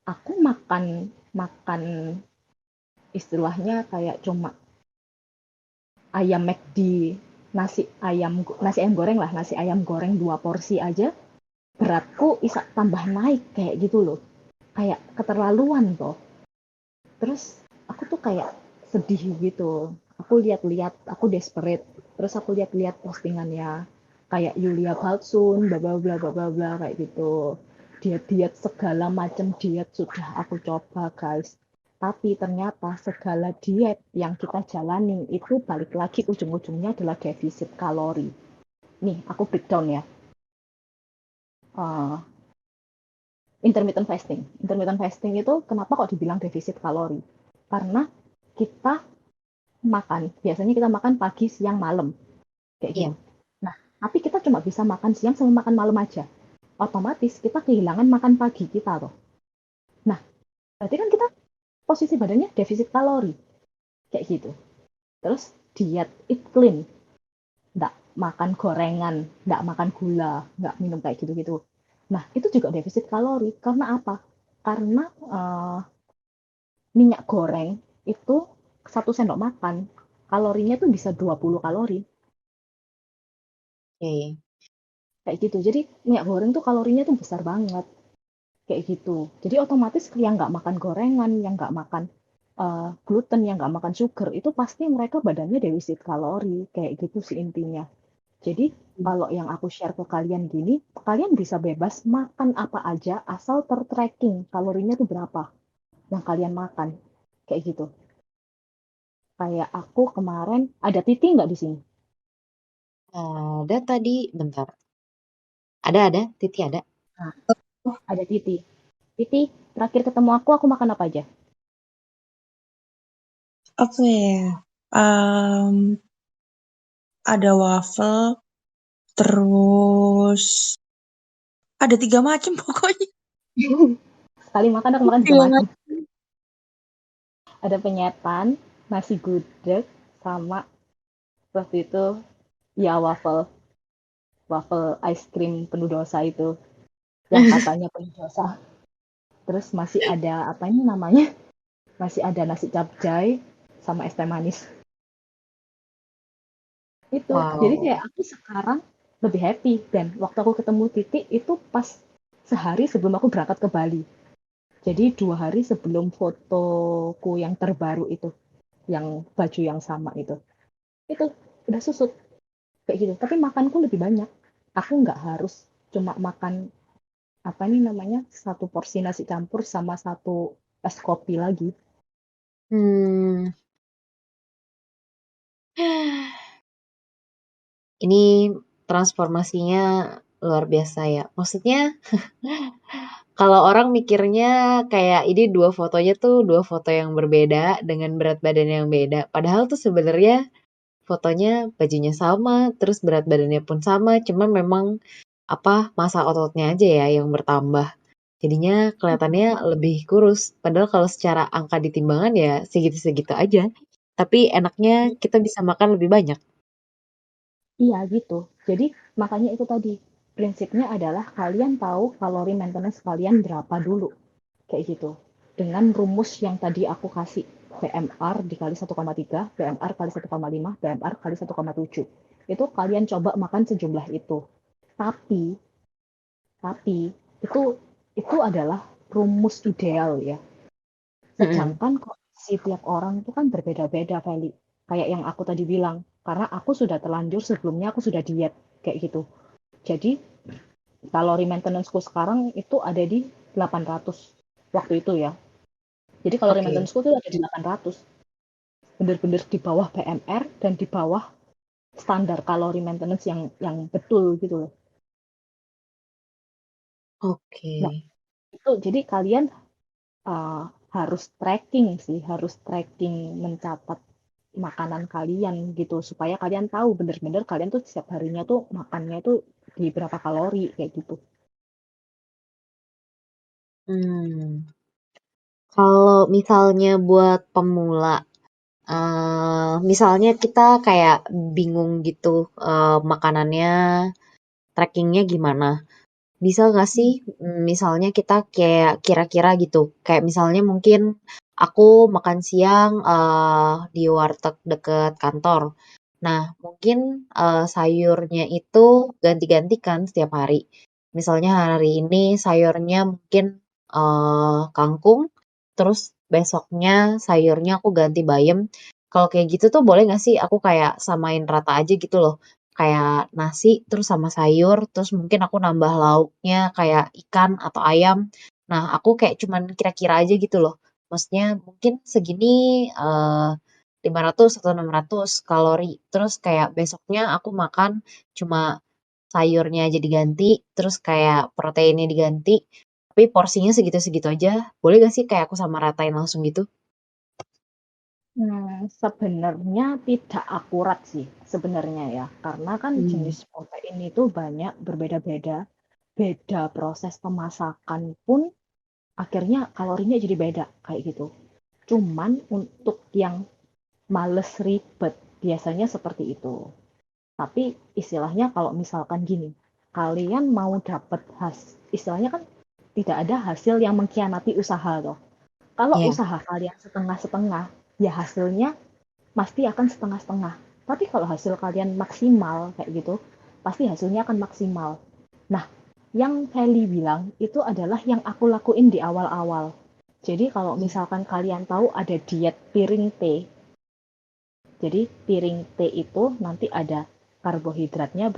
aku makan makan istilahnya kayak cuma ayam McD nasi ayam goreng lah nasi ayam goreng 2 porsi aja beratku bisa tambah naik kayak gitu loh kayak keterlaluan toh terus aku tuh kayak sedih gitu aku lihat-lihat aku desperate terus aku lihat-lihat postingannya kayak Yulia Baltsun bla bla bla bla bla bla kayak gitu diet-diet segala macam diet sudah aku coba guys tapi ternyata segala diet yang kita jalani itu balik lagi ujung-ujungnya adalah defisit kalori nih aku breakdown ya uh, intermittent fasting itu kenapa kok dibilang defisit kalori karena kita makan biasanya kita makan pagi siang malam kayak gitu Iya. nah tapi kita cuma bisa makan siang sama makan malam aja otomatis kita kehilangan makan pagi kita tuh nah berarti kan kita posisi badannya defisit kalori kayak gitu terus diet eat clean nggak makan gorengan nggak makan gula nggak minum kayak gitu-gitu nah itu juga defisit kalori karena apa karena minyak goreng itu 1 sendok makan kalorinya tuh bisa 20 kalori Oke. kayak gitu jadi minyak goreng tuh kalorinya tuh besar banget kayak gitu jadi otomatis yang nggak makan gorengan yang nggak makan gluten yang nggak makan sugar itu pasti mereka badannya defisit kalori kayak gitu sih intinya jadi kalau yang aku share ke kalian gini kalian bisa bebas makan apa aja asal tertracking kalorinya tuh berapa yang kalian makan kayak gitu kayak aku kemarin ada Titi nggak di sini Ada tadi, bentar. Ada, Titi ada. nah, ada Titi Titi terakhir ketemu aku makan apa aja Apa ya? Ada waffle, Terus ada 3 macam pokoknya. Sekali makan aku makan 3 3 macam. macam. Ada penyetan, nasi gudeg, sama waktu itu ya waffle ice cream penuh dosa itu yang katanya penuh dosa. Terus masih ada apa ini namanya? Masih ada nasi capcay sama es teh manis. Itu. Jadi Wow. kayak aku sekarang lebih happy dan waktu aku ketemu Titik itu pas sehari sebelum aku berangkat ke Bali. Jadi 2 hari sebelum fotoku yang terbaru itu, yang baju yang sama itu udah susut kayak gitu. Tapi makanku lebih banyak. Aku nggak harus cuma makan apa nih namanya satu porsi nasi campur sama satu es kopi lagi. Hmm. Ini transformasinya luar biasa ya. Maksudnya kalau orang mikirnya kayak ini dua fotonya tuh dua foto yang berbeda dengan berat badan yang beda. Padahal tuh sebenarnya fotonya bajunya sama, terus berat badannya pun sama, cuma memang apa masa ototnya aja ya yang bertambah. Jadinya kelihatannya lebih kurus. Padahal kalau secara angka di timbangan ya segitu-segitu aja. Tapi enaknya kita bisa makan lebih banyak. Iya gitu. Jadi makanya itu tadi prinsipnya adalah kalian tahu kalori maintenance kalian berapa dulu kayak gitu. Dengan rumus yang tadi aku kasih BMR dikali 1,3, BMR kali 1,5, BMR kali 1,7. Itu kalian coba makan sejumlah itu. Tapi tapi itu adalah rumus ideal ya. Mm-mm. Sedangkan kondisi tiap orang itu kan berbeda-beda, Feli. Kayak yang aku tadi bilang, karena aku sudah terlanjur sebelumnya aku sudah diet kayak gitu. Jadi kalori maintenance-ku sekarang itu ada di 800 waktu itu ya. Jadi kalori Oke. maintenance-ku itu ada di 800. Bener-bener di bawah BMR dan di bawah standar kalori maintenance yang betul gitu loh. Oke. Nah, itu jadi kalian uh, harus tracking sih, harus tracking mencatat makanan kalian gitu supaya kalian tahu bener-bener kalian tuh setiap harinya tuh makannya tuh di berapa kalori kayak gitu. Hmm. Kalau misalnya buat pemula, misalnya kita kayak bingung gitu, makanannya, trackingnya gimana? Bisa nggak sih, misalnya kita kayak kira-kira gitu, kayak misalnya mungkin aku makan siang di warteg deket kantor. Nah, mungkin sayurnya itu ganti-ganti kan setiap hari. Misalnya hari ini sayurnya mungkin kangkung, terus besoknya sayurnya aku ganti bayam. Kalau kayak gitu tuh boleh nggak sih aku kayak samain rata aja gitu loh, kayak nasi terus sama sayur, terus mungkin aku nambah lauknya kayak ikan atau ayam. Nah, aku kayak cuman kira-kira aja gitu loh. Maksudnya mungkin segini 500 atau 600 kalori. Terus kayak besoknya aku makan cuma sayurnya aja diganti, terus kayak proteinnya diganti, tapi porsinya segitu-segitu aja. Boleh gak sih kayak aku sama ratain langsung gitu? Sebenarnya tidak akurat sih sebenarnya ya, karena kan Hmm. jenis protein itu banyak berbeda-beda, beda proses pemasakan pun akhirnya kalorinya jadi beda kayak gitu. Cuman untuk yang males ribet biasanya seperti itu. Tapi istilahnya kalau misalkan gini, kalian mau dapat istilahnya kan tidak ada hasil yang mengkhianati usaha toh. Kalau Iya. usaha kalian setengah-setengah, ya hasilnya pasti akan setengah-setengah. Tapi kalau hasil kalian maksimal kayak gitu, pasti hasilnya akan maksimal. Nah, yang Kelly bilang itu adalah yang aku lakuin di awal-awal. Jadi kalau misalkan kalian tahu ada diet piring T, jadi piring T itu nanti ada karbohidratnya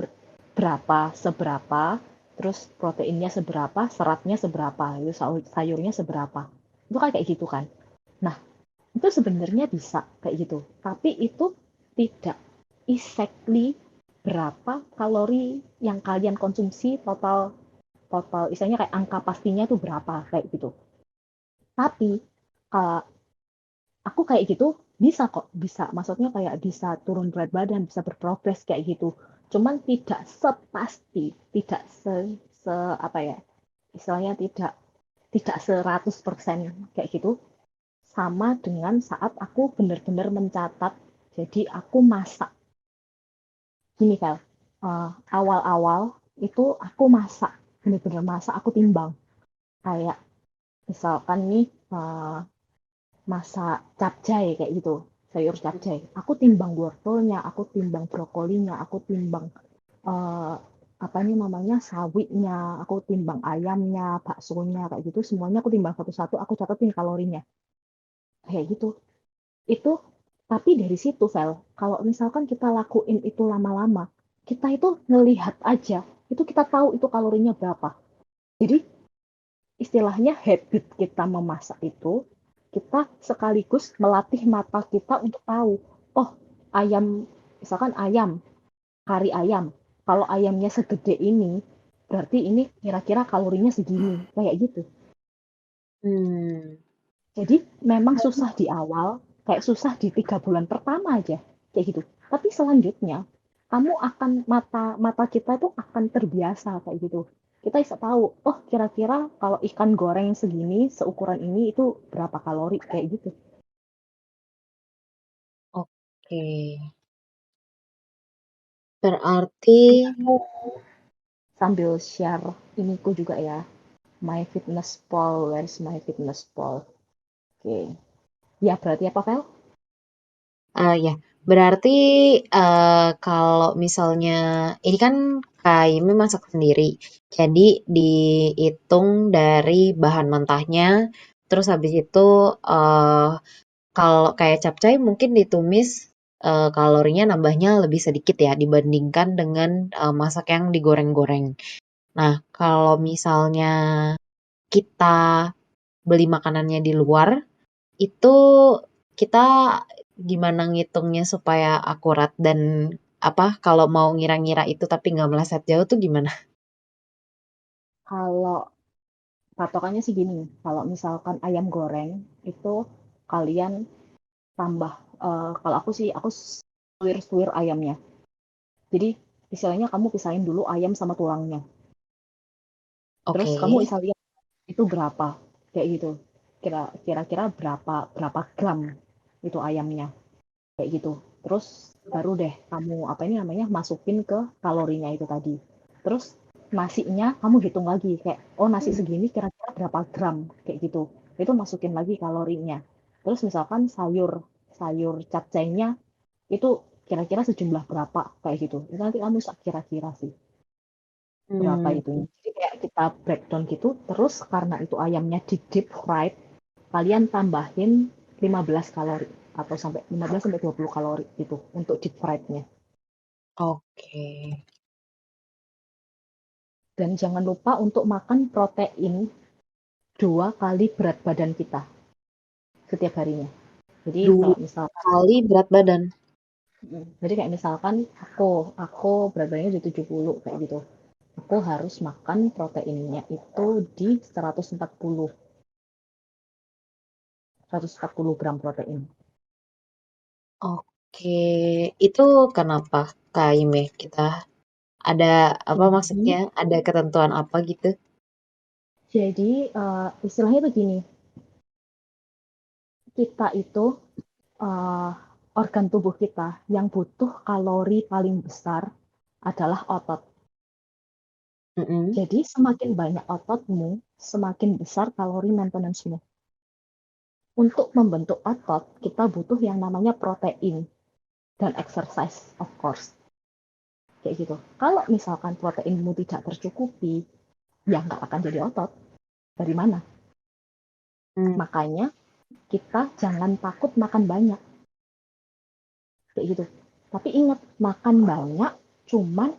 berapa, seberapa, terus proteinnya seberapa, seratnya seberapa, itu sayurnya seberapa. Itu kan kayak gitu kan. Nah, itu sebenarnya bisa kayak gitu. Tapi itu tidak exactly berapa kalori yang kalian konsumsi total total istilahnya kayak angka pastinya itu berapa kayak gitu. Tapi uh, aku kayak gitu bisa kok, bisa. Maksudnya kayak bisa turun berat badan, bisa berprogres kayak gitu. cuman tidak sepasti, tidak apa ya, istilahnya tidak 100% kayak gitu, sama dengan saat aku benar-benar mencatat, jadi aku masak. Gini Vel, awal-awal itu aku masak, benar-benar masak, aku timbang. Kayak misalkan nih, masak capcay kayak gitu, sayur capcay. Aku timbang wortelnya, aku timbang brokolinya, aku timbang eh, apa nih namanya sawinya, aku timbang ayamnya, baksonya kayak gitu. Semuanya aku timbang satu-satu, aku catatin kalorinya kayak gitu. Itu tapi dari situ, Vel, kalau misalkan kita lakuin itu lama-lama, kita itu ngelihat aja, itu kita tahu itu kalorinya berapa. Jadi istilahnya habit kita memasak itu, kita sekaligus melatih mata kita untuk tahu, oh ayam, misalkan ayam, kari ayam, kalau ayamnya segede ini, berarti ini kira-kira kalorinya segini, kayak gitu. Hmm. Jadi memang susah di awal, kayak susah di 3 bulan pertama aja, kayak gitu. Tapi selanjutnya, kamu akan mata mata kita itu akan terbiasa kayak gitu. Kita bisa tahu, oh kira-kira kalau ikan goreng segini, seukuran ini itu berapa kalori kayak gitu. Oke. Berarti Aku sambil share iniku juga ya, MyFitnessPal, where's MyFitnessPal? Oke. Ya berarti apa, Vel? ya, berarti kalau misalnya ini kan Kak Imi masak sendiri, jadi dihitung dari bahan mentahnya, terus habis itu eh kalau kayak capcay mungkin ditumis kalorinya nambahnya lebih sedikit ya dibandingkan dengan masak yang digoreng-goreng. Nah, kalau misalnya kita beli makanannya di luar, itu kita gimana ngitungnya supaya akurat dan apa kalau mau ngira-ngira itu tapi nggak meleset jauh tuh gimana? Kalau patokannya sih gini, kalau misalkan ayam goreng itu kalian tambah, kalau aku sih aku suwir-suwir ayamnya. Jadi istilahnya kamu pisahin dulu ayam sama tulangnya. Oke. Terus kamu bisa lihat itu berapa kayak gitu. Kira-kira berapa berapa gram itu ayamnya kayak gitu. Terus baru deh kamu apa ini namanya masukin ke kalorinya itu tadi. Terus nasinya kamu hitung lagi kayak oh nasi segini kira-kira berapa gram kayak gitu. Itu masukin lagi kalorinya. Terus misalkan sayur sayur capcaynya itu kira-kira sejumlah berapa kayak gitu. Itu nanti kamu kira-kira sih berapa Hmm, itu. Jadi kayak kita breakdown gitu, terus karena itu ayamnya di deep fried, kalian tambahin 15 kalori atau sampai 15 sampai 20 kalori gitu untuk deep fried-nya. oke. Dan jangan lupa untuk makan protein 2 kali berat badan kita setiap harinya. Jadi Dua kalau misalkan kali berat badan. jadi kayak misalkan aku berat badannya di 70 kayak gitu. Aku harus makan proteinnya itu di 140 gram protein. Oke, itu kenapa Kak Ime kita ada apa Jadi maksudnya? Ada ketentuan apa gitu? Jadi istilahnya tuh gini, kita itu eh, organ tubuh kita yang butuh kalori paling besar adalah otot. Mm-mm. Jadi semakin banyak ototmu, semakin besar kalori maintenance-mu. Untuk membentuk otot, kita butuh yang namanya protein dan exercise, of course. Kayak gitu. Kalau misalkan proteinmu tidak tercukupi, ya nggak akan jadi otot. Dari mana? Hmm. Makanya kita jangan takut makan banyak. Kayak gitu. Tapi ingat, makan banyak cuman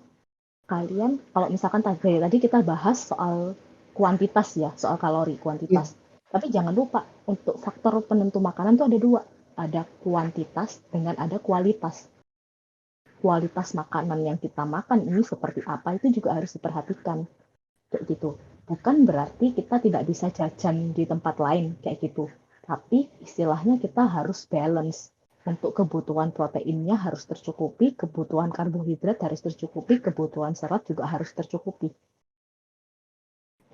kalian kalau misalkan tadi kita bahas soal kuantitas ya, soal kalori Ya. kuantitas. Tapi jangan lupa untuk faktor penentu makanan tuh ada dua. Ada kuantitas dengan ada kualitas. Kualitas makanan yang kita makan ini seperti apa itu juga harus diperhatikan. Kayak gitu. Bukan berarti kita tidak bisa jajan di tempat lain kayak gitu. Tapi istilahnya kita harus balance. Untuk kebutuhan proteinnya harus tercukupi, kebutuhan karbohidrat harus tercukupi, kebutuhan serat juga harus tercukupi.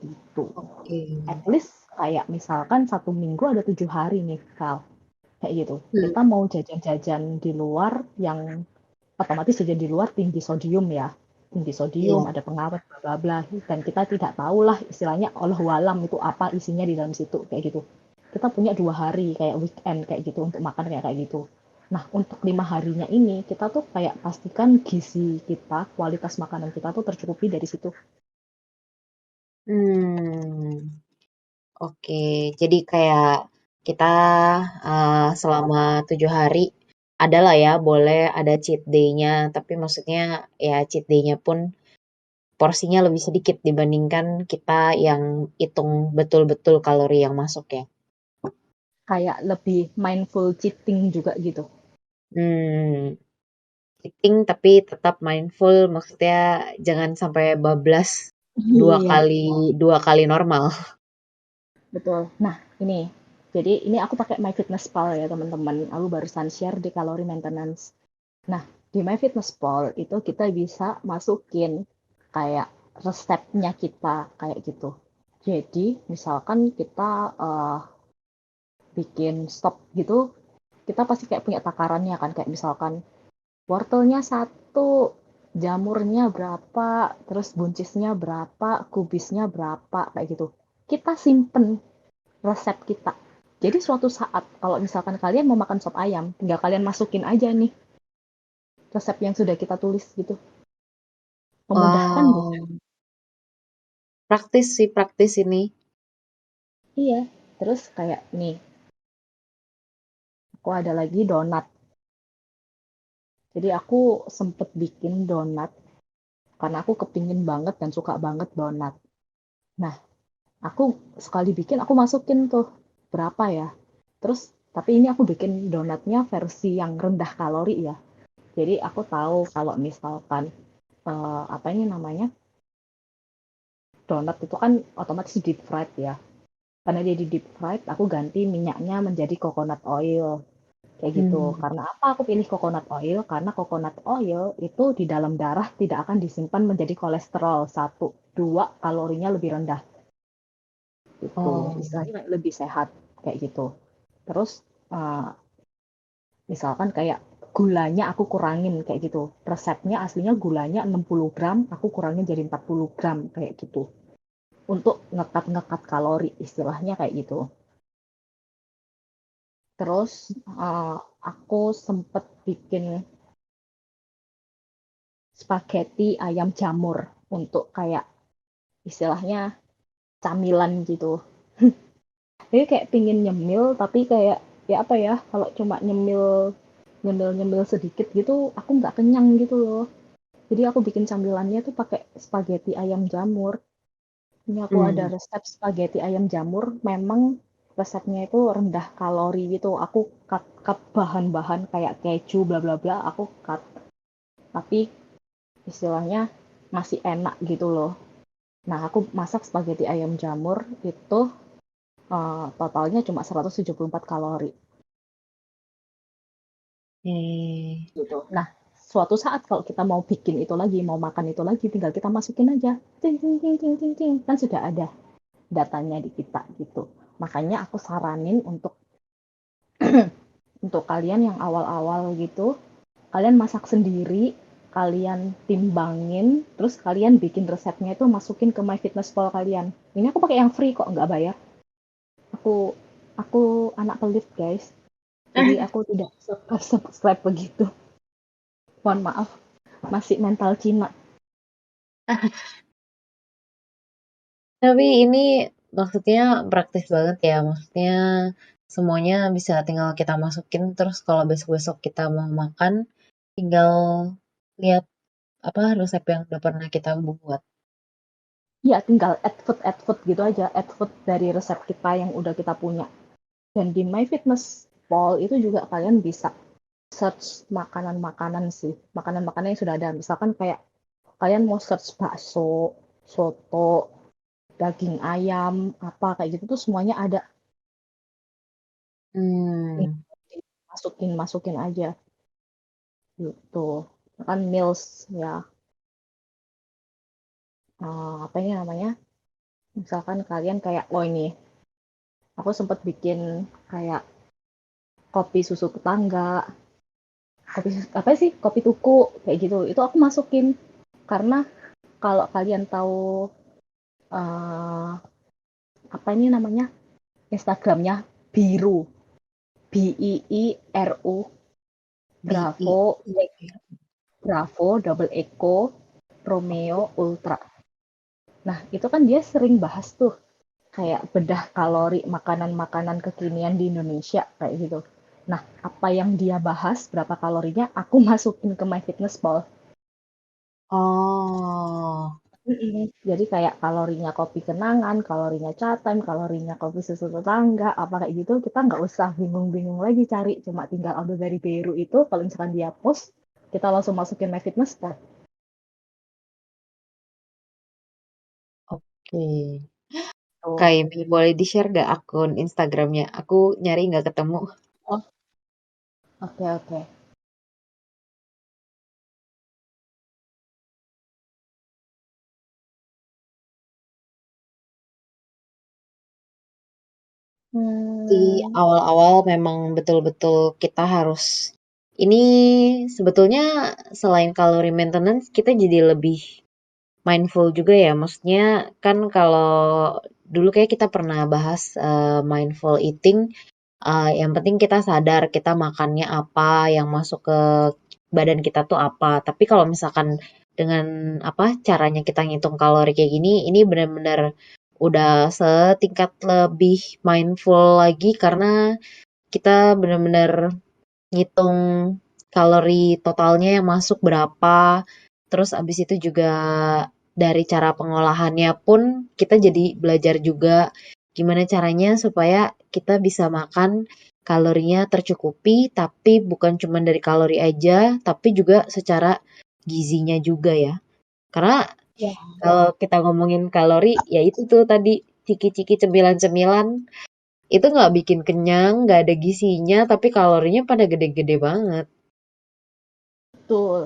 Gitu. Oke. At least kayak misalkan 1 minggu ada 7 hari nih, Kal. Kayak gitu. Kita mau jajan-jajan di luar yang otomatis jajan di luar tinggi sodium ya. Tinggi sodium, Iya. ada pengawet, bla bla bla. Dan kita tidak tahulah istilahnya Allahu alam itu apa isinya di dalam situ kayak gitu. Kita punya 2 hari kayak weekend kayak gitu untuk makan kayak gitu. Nah, untuk 5 harinya ini kita tuh kayak pastikan gizi kita, kualitas makanan kita tuh tercukupi dari situ. Hmm. Oke, jadi kayak kita selama 7 hari adalah ya, boleh ada cheat day-nya, tapi maksudnya ya cheat day-nya pun porsinya lebih sedikit dibandingkan kita yang hitung betul-betul kalori yang masuk ya. Kayak lebih mindful cheating juga gitu. Hmm, cheating tapi tetap mindful, maksudnya jangan sampai bablas dua Iya, kali dua kali normal. betul. Nah, ini. Jadi ini aku pakai MyFitnessPal ya, teman-teman. Aku barusan share di calorie maintenance. Nah, di MyFitnessPal itu kita bisa masukin kayak resepnya kita kayak gitu. Jadi, misalkan kita bikin stop gitu, kita pasti kayak punya takarannya kan, kayak misalkan wortelnya 1, jamurnya berapa, terus buncisnya berapa, kubisnya berapa, kayak gitu. Kita simpen resep kita. Jadi suatu saat kalau misalkan kalian mau makan sop ayam, tinggal kalian masukin aja nih resep yang sudah kita tulis gitu. Memudahkan Wow, bukan? praktis sih praktis ini. Iya. Terus kayak nih, aku ada lagi donat. Jadi aku sempet bikin donat karena aku kepingin banget dan suka banget donat. Nah, aku sekali bikin aku masukin tuh berapa ya. Terus tapi ini aku bikin donatnya versi yang rendah kalori ya. Jadi aku tahu kalau misalkan apa ini namanya donat itu kan otomatis deep fried ya. Karena dia di deep fried, aku ganti minyaknya menjadi coconut oil. Kayak gitu. Hmm. Karena apa aku pilih coconut oil? Karena coconut oil itu di dalam darah tidak akan disimpan menjadi kolesterol. 1, 2, kalorinya lebih rendah. Itu Oh, istilahnya lebih sehat kayak gitu. Terus uh, misalkan kayak gulanya aku kurangin kayak gitu. Resepnya aslinya gulanya 60 gram, aku kurangin jadi 40 gram kayak gitu. Untuk ngekat-ngekat kalori istilahnya kayak gitu. Terus aku sempet bikin spaghetti ayam jamur untuk kayak istilahnya camilan gitu. Jadi kayak pingin nyemil tapi kayak ya apa ya kalau cuma nyemil sedikit gitu aku nggak kenyang gitu loh. Jadi aku bikin camilannya tuh pakai spaghetti ayam jamur. Ini aku ada hmm. resep spaghetti ayam jamur. Memang resepnya itu rendah kalori gitu. Aku cut bahan-bahan kayak keju bla bla bla. Aku cut. Tapi istilahnya masih enak gitu loh. Nah, aku masak spaghetti ayam jamur itu totalnya cuma 174 kalori Eh, gitu. Nah, suatu saat kalau kita mau bikin itu lagi, mau makan itu lagi, tinggal kita masukin aja. Ting, ting, ting, ting, ting, ting. Kan sudah ada datanya di kita gitu. Makanya aku saranin untuk kalian yang awal-awal gitu, kalian masak sendiri, kalian timbangin, terus kalian bikin resepnya itu masukin ke MyFitnessPal kalian. Ini aku pakai yang free kok, nggak bayar. Aku aku anak pelit guys, jadi aku tidak subscribe begitu. Mohon maaf, masih mental Cina. Tapi ini maksudnya praktis banget ya, maksudnya semuanya bisa tinggal kita masukin, terus kalau besok-besok kita mau makan, tinggal lihat apa resep yang udah pernah kita buat. Ya tinggal add food gitu aja, add food dari resep kita yang udah kita punya. Dan di MyFitnessPal itu juga kalian bisa search makanan-makanan sih, makanan-makanan yang sudah ada. Misalkan kayak kalian mau search bakso, soto, daging ayam, apa kayak gitu tuh semuanya ada. Hmm. masukin aja gitu. Kan meals ya, apa ini namanya? Misalkan kalian kayak, oh ini, aku sempat bikin kayak kopi susu tetangga, kopi apa sih? Kopi tuku kayak gitu. Itu aku masukin karena kalau kalian tahu eh, apa ini namanya? Instagramnya Biru, BIIRU, BI. Bravo, Bravo, Double Echo, Romeo, Ultra. Nah, itu kan dia sering bahas tuh kayak bedah kalori makanan-makanan kekinian di Indonesia kayak gitu. Nah, apa yang dia bahas, berapa kalorinya, aku masukin ke MyFitnessPal. Oh, Jadi kayak kalorinya kopi kenangan, kalorinya catem, kalorinya kopi susu tetangga, apa kayak gitu, kita nggak usah bingung-bingung lagi cari, cuma tinggal ambil dari Beru itu, kalau misalkan dia post, kita langsung masukin MyFitnessPal. oke. Tuh. Kayak boleh di-share gak akun Instagramnya? Aku nyari nggak ketemu. Oh, oke oke. Di Hmm, awal-awal memang betul-betul kita harus ini sebetulnya selain kalori maintenance kita jadi lebih mindful juga ya. Maksudnya kan kalau dulu kayak kita pernah bahas mindful eating, yang penting kita sadar kita makannya apa, yang masuk ke badan kita tuh apa. Tapi kalau misalkan dengan apa caranya kita ngitung kalori kayak gini, ini benar-benar udah setingkat lebih mindful lagi karena kita benar-benar ngitung kalori totalnya yang masuk berapa. Terus abis itu juga dari cara pengolahannya pun kita jadi belajar juga gimana caranya supaya kita bisa makan kalorinya tercukupi, tapi bukan cuma dari kalori aja, tapi juga secara gizinya juga ya. Karena ya, kalau kita ngomongin kalori, ya itu tuh tadi ciki-ciki cemilan-cemilan itu nggak bikin kenyang, nggak ada gizinya, tapi kalorinya pada gede-gede banget. betul.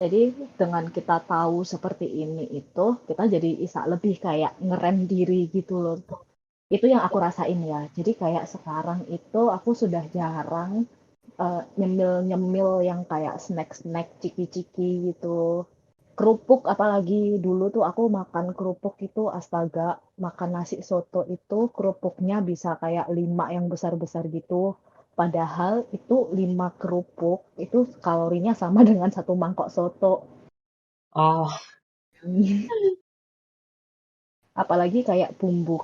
Jadi dengan kita tahu seperti ini itu, kita jadi bisa lebih kayak ngerem diri gitu loh. Itu yang aku rasain ya. Jadi kayak sekarang itu aku sudah jarang nyemil-nyemil yang kayak snack-snack ciki-ciki gitu. Kerupuk apalagi dulu tuh aku makan kerupuk itu astaga, makan nasi soto itu kerupuknya bisa kayak 5 yang besar-besar gitu. Padahal itu 5 kerupuk itu kalorinya sama dengan satu mangkok soto. Oh, Apalagi kayak bumbu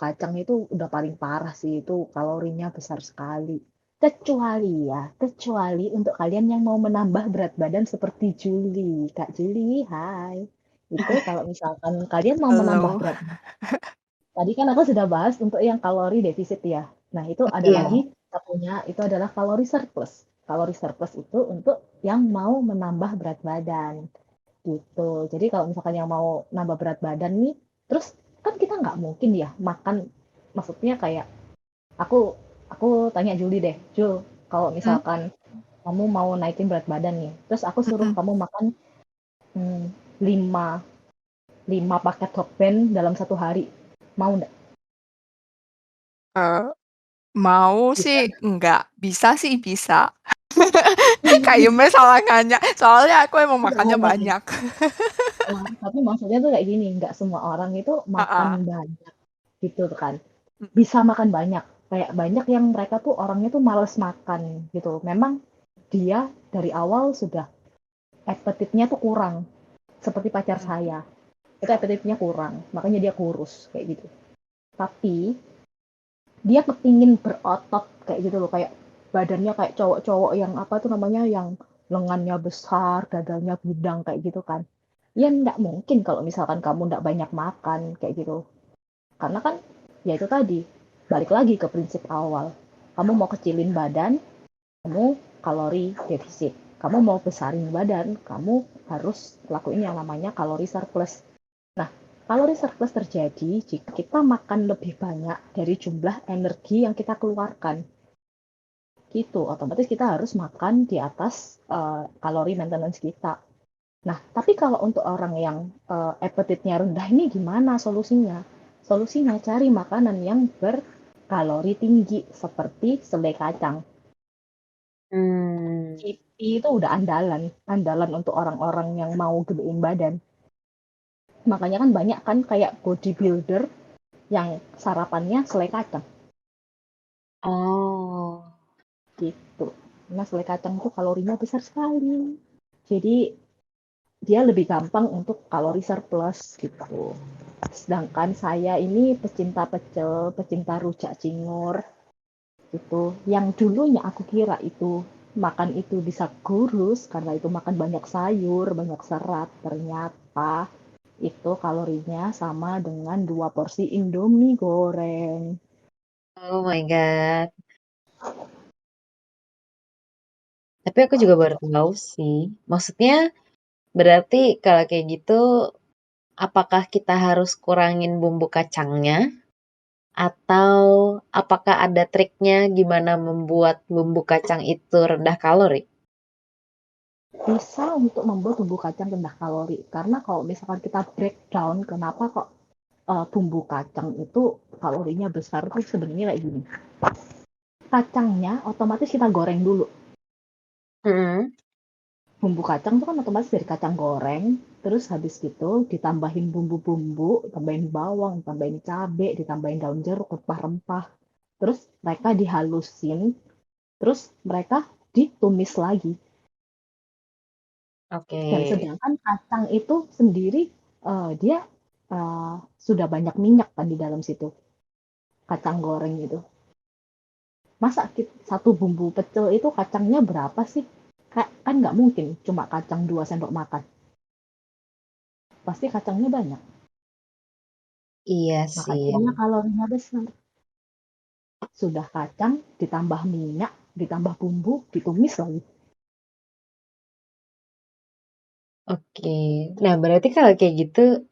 kacang itu udah paling parah sih, itu kalorinya besar sekali. Kecuali untuk kalian yang mau menambah berat badan seperti Juli. Kak Juli, hai. Itu kalau misalkan kalian mau menambah Halo. berat, tadi kan aku sudah bahas untuk yang kalori defisit ya. Nah, itu ada iya. lagi satunya, itu adalah kalori surplus. Kalori surplus itu untuk yang mau menambah berat badan gitu. Jadi kalau misalkan yang mau nambah berat badan nih, terus kan kita nggak mungkin ya makan, maksudnya kayak aku aku tanya Juli deh, Jul, kalau Hmm? misalkan kamu mau naikin berat badan nih, terus aku suruh Mm-mm. kamu makan hmm, 5 5 paket Hokben dalam satu hari, mau nggak? Eh, mau Bisa sih nggak? enggak, bisa sih bisa. Kayaknya salah nanya, soalnya aku emang makannya Enggak. banyak. Nah, tapi maksudnya tuh kayak gini, nggak semua orang itu makan Ah, banyak gitu kan. Bisa makan banyak. Kayak banyak yang mereka tuh orangnya tuh males makan gitu. Memang dia dari awal sudah appetite-nya tuh kurang. Seperti pacar saya. Itu appetite-nya kurang. Makanya dia kurus kayak gitu. Tapi dia kepingin berotot kayak gitu loh. Kayak badannya kayak cowok-cowok yang apa tuh namanya, yang lengannya besar, dadanya bidang kayak gitu kan. Ya nggak mungkin kalau misalkan kamu nggak banyak makan kayak gitu. Karena kan ya itu tadi, balik lagi ke prinsip awal. Kamu mau kecilin badan, kamu kalori defisit. Kamu mau besarin badan, kamu harus lakuin yang namanya kalori surplus. Nah, kalori surplus terjadi jika kita makan lebih banyak dari jumlah energi yang kita keluarkan. gitu. Otomatis kita harus makan di atas kalori maintenance kita. Nah, tapi kalau untuk orang yang appetite-nya rendah ini gimana solusinya? Solusinya cari makanan yang berkalori tinggi seperti selai kacang. Hmm. Kipi itu udah andalan untuk orang-orang yang mau gedein badan. Makanya kan banyak kan kayak bodybuilder yang sarapannya selai kacang Oh. gitu. Nah, selai kacang itu kalorinya besar sekali. Jadi dia lebih gampang untuk kalori surplus gitu. Sedangkan saya ini pecinta pecel, pecinta rujak cingur gitu. Yang dulunya aku kira itu makan itu bisa kurus karena itu makan banyak sayur, banyak serat. Ternyata itu kalorinya sama dengan 2 porsi Indomie goreng. Oh my God. Tapi aku juga baru tahu sih. Maksudnya berarti kalau kayak gitu, apakah kita harus kurangin bumbu kacangnya? Atau apakah ada triknya gimana membuat bumbu kacang itu rendah kalori? Bisa untuk membuat bumbu kacang rendah kalori. Karena kalau misalkan kita breakdown, kenapa kok bumbu kacang itu kalorinya besar itu sebenarnya kayak gini. Kacangnya otomatis kita goreng dulu. Hmm. Bumbu kacang itu kan otomatis dari kacang goreng, terus habis gitu ditambahin bumbu-bumbu, tambahin bawang, tambahin cabai, ditambahin daun jeruk, rempah-rempah. Terus mereka dihalusin, terus mereka ditumis lagi. Oke. Dan sedangkan kacang itu sendiri dia sudah banyak minyak kan di dalam situ, kacang goreng itu. Masa satu bumbu pecel itu kacangnya berapa sih? Kan nggak mungkin cuma kacang 2 sendok makan. Pasti kacangnya banyak. Iya sih. Makanya kalorinya besar. Sudah kacang, ditambah minyak, ditambah bumbu, ditumis lagi. Oke. Nah, berarti kalau kayak gitu,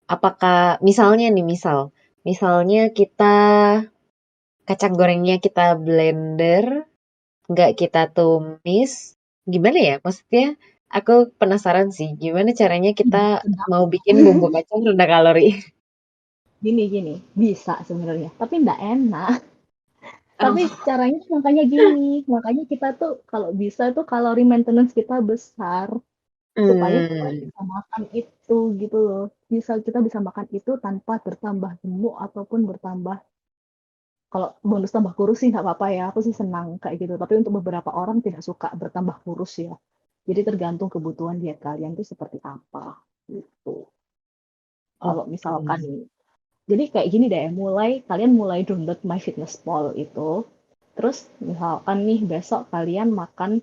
apakah misalnya nih, misalnya kita kacang gorengnya kita blender, nggak kita tumis, gimana ya? Maksudnya aku penasaran sih, gimana caranya kita mau bikin bumbu kacang rendah kalori? Gini, bisa sebenarnya. Tapi nggak enak. Tapi Oh. caranya makanya gini. Makanya kita tuh kalau bisa tuh kalori maintenance kita besar. Supaya kita Hmm. bisa makan itu gitu loh. Kita bisa makan itu tanpa bertambah gemuk ataupun bertambah, kalau bonus tambah kurus sih nggak apa-apa ya, aku sih senang kayak gitu. Tapi untuk beberapa orang tidak suka bertambah kurus ya. Jadi tergantung kebutuhan diet kalian tuh seperti apa gitu. Kalau Oke. misalkan, jadi kayak gini deh, kalian mulai download MyFitnessPal itu. Terus misalkan nih besok kalian makan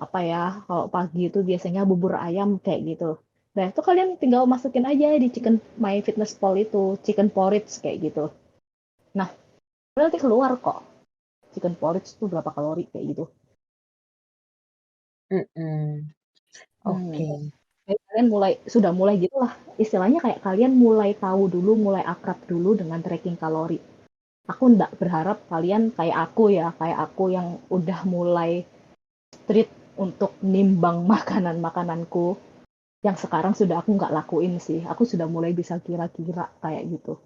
apa ya, kalau pagi itu biasanya bubur ayam kayak gitu. Nah, itu kalian tinggal masukin aja di chicken MyFitnessPal itu, chicken porridge kayak gitu. Nah, nanti keluar kok chicken porridge itu berapa kalori kayak gitu. Mm-mm. Hmm. Oke. Jadi kalian sudah mulai gitulah. Istilahnya kayak kalian mulai tahu dulu, mulai akrab dulu dengan tracking kalori. Aku nggak berharap kalian kayak aku yang udah mulai strict untuk nimbang makanan-makananku. Yang sekarang sudah aku nggak lakuin sih. Aku sudah mulai bisa kira-kira kayak gitu.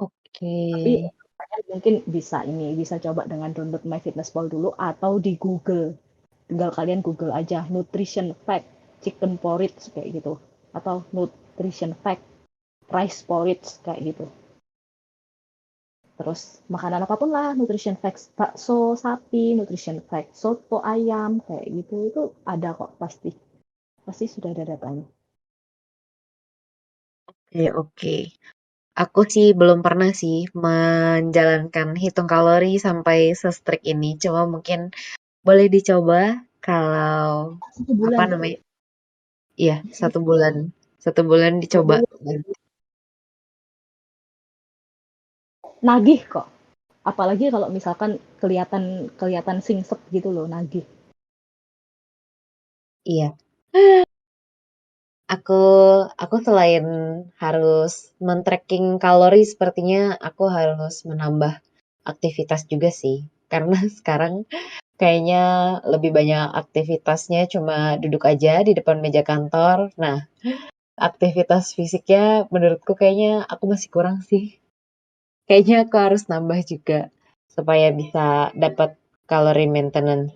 Oke. Tapi kalian mungkin bisa coba dengan download MyFitnessPal dulu atau di Google. Tinggal kalian Google aja nutrition fact chicken porridge kayak gitu, atau nutrition fact rice porridge kayak gitu. Terus makanan apapun lah, nutrition facts bakso sapi, nutrition fact soto ayam kayak gitu, itu ada kok, pasti pasti sudah ada datanya. Oke, oke. Aku sih belum pernah sih menjalankan hitung kalori sampai se-strict ini. Cuma mungkin boleh dicoba kalau 1 bulan apa namanya? Iya, 1 bulan. 1 bulan dicoba. nagih kok, apalagi kalau misalkan kelihatan kelihatan singset gitu loh, nagih. Iya. Aku aku selain harus men-tracking kalori, sepertinya aku harus menambah aktivitas juga sih. Karena sekarang kayaknya lebih banyak aktivitasnya cuma duduk aja di depan meja kantor. Nah, aktivitas fisiknya menurutku kayaknya aku masih kurang sih. Kayaknya aku harus nambah juga supaya bisa dapat calorie maintenance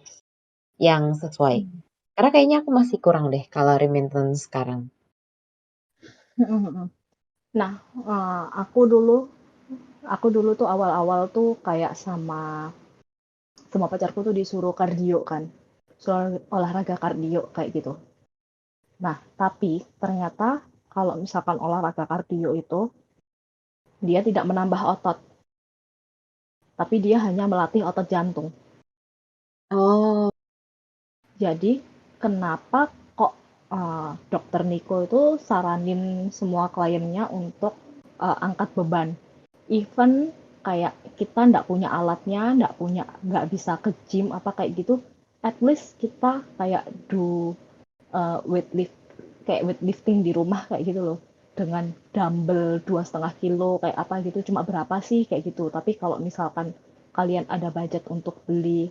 yang sesuai. Hmm. Karena kayaknya aku masih kurang deh calorie maintenance sekarang. Nah, aku dulu tuh awal-awal tuh kayak sama pacarku tuh disuruh kardio kan, suruh olahraga kardio kayak gitu. Nah, tapi ternyata kalau misalkan olahraga kardio itu dia tidak menambah otot, tapi dia hanya melatih otot jantung. Oh, Jadi, kenapa kok dokter Niko itu saranin semua kliennya untuk angkat beban? Even kayak kita nggak punya alatnya, nggak bisa ke gym apa kayak gitu, at least kita kayak do weightlifting, kayak weightlifting di rumah kayak gitu loh, dengan dumbbell 2,5 kilo kayak apa gitu, cuma berapa sih kayak gitu. Tapi kalau misalkan kalian ada budget untuk beli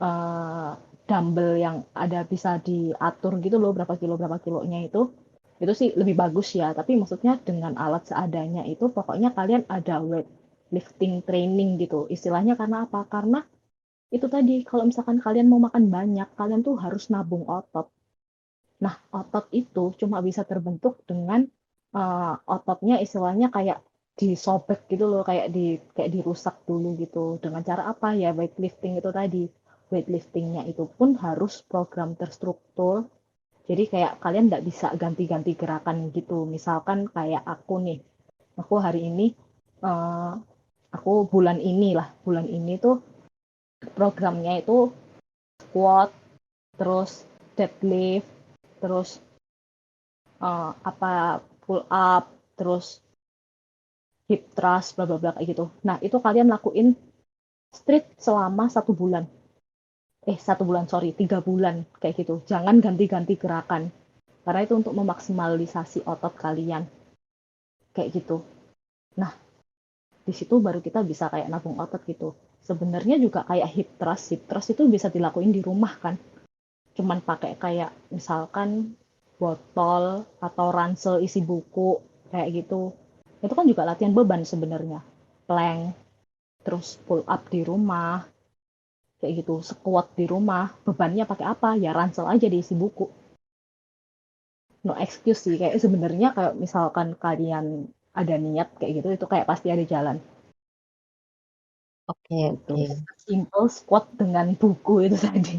uh, dumbbell yang ada bisa diatur gitu loh, berapa kilonya itu sih lebih bagus ya. Tapi maksudnya dengan alat seadanya itu pokoknya kalian ada weightlifting training gitu istilahnya. Karena apa? Karena itu tadi, kalau misalkan kalian mau makan banyak, kalian tuh harus nabung otot. Nah, otot itu cuma bisa terbentuk dengan ototnya istilahnya kayak disobek gitu loh, kayak dirusak dulu gitu. Dengan cara apa ya? Weightlifting itu tadi. Weightliftingnya itu pun harus program terstruktur. Jadi kayak kalian nggak bisa ganti-ganti gerakan gitu. Misalkan kayak aku nih, aku hari ini, eh, aku bulan ini tuh programnya itu squat, terus deadlift, terus apa pull up, terus hip thrust, bla bla bla kayak gitu. Nah, itu kalian lakuin strict selama 1 bulan. 1 bulan, sorry, 3 bulan kayak gitu. Jangan ganti-ganti gerakan. Karena itu untuk memaksimalisasi otot kalian. Kayak gitu. Nah, di situ baru kita bisa kayak nabung otot gitu. Sebenarnya juga kayak hip thrust. Hip thrust itu bisa dilakuin di rumah kan. Cuman pakai kayak misalkan botol atau ransel isi buku kayak gitu. Itu kan juga latihan beban sebenarnya. Plank, terus pull up di rumah, kayak gitu, squat di rumah. Bebannya pakai apa? Ya ransel aja diisi buku. No excuse sih, kayak sebenarnya kayak misalkan kalian ada niat kayak gitu, itu kayak pasti ada jalan. oke, Gitu. oke. Simple squat dengan buku itu tadi.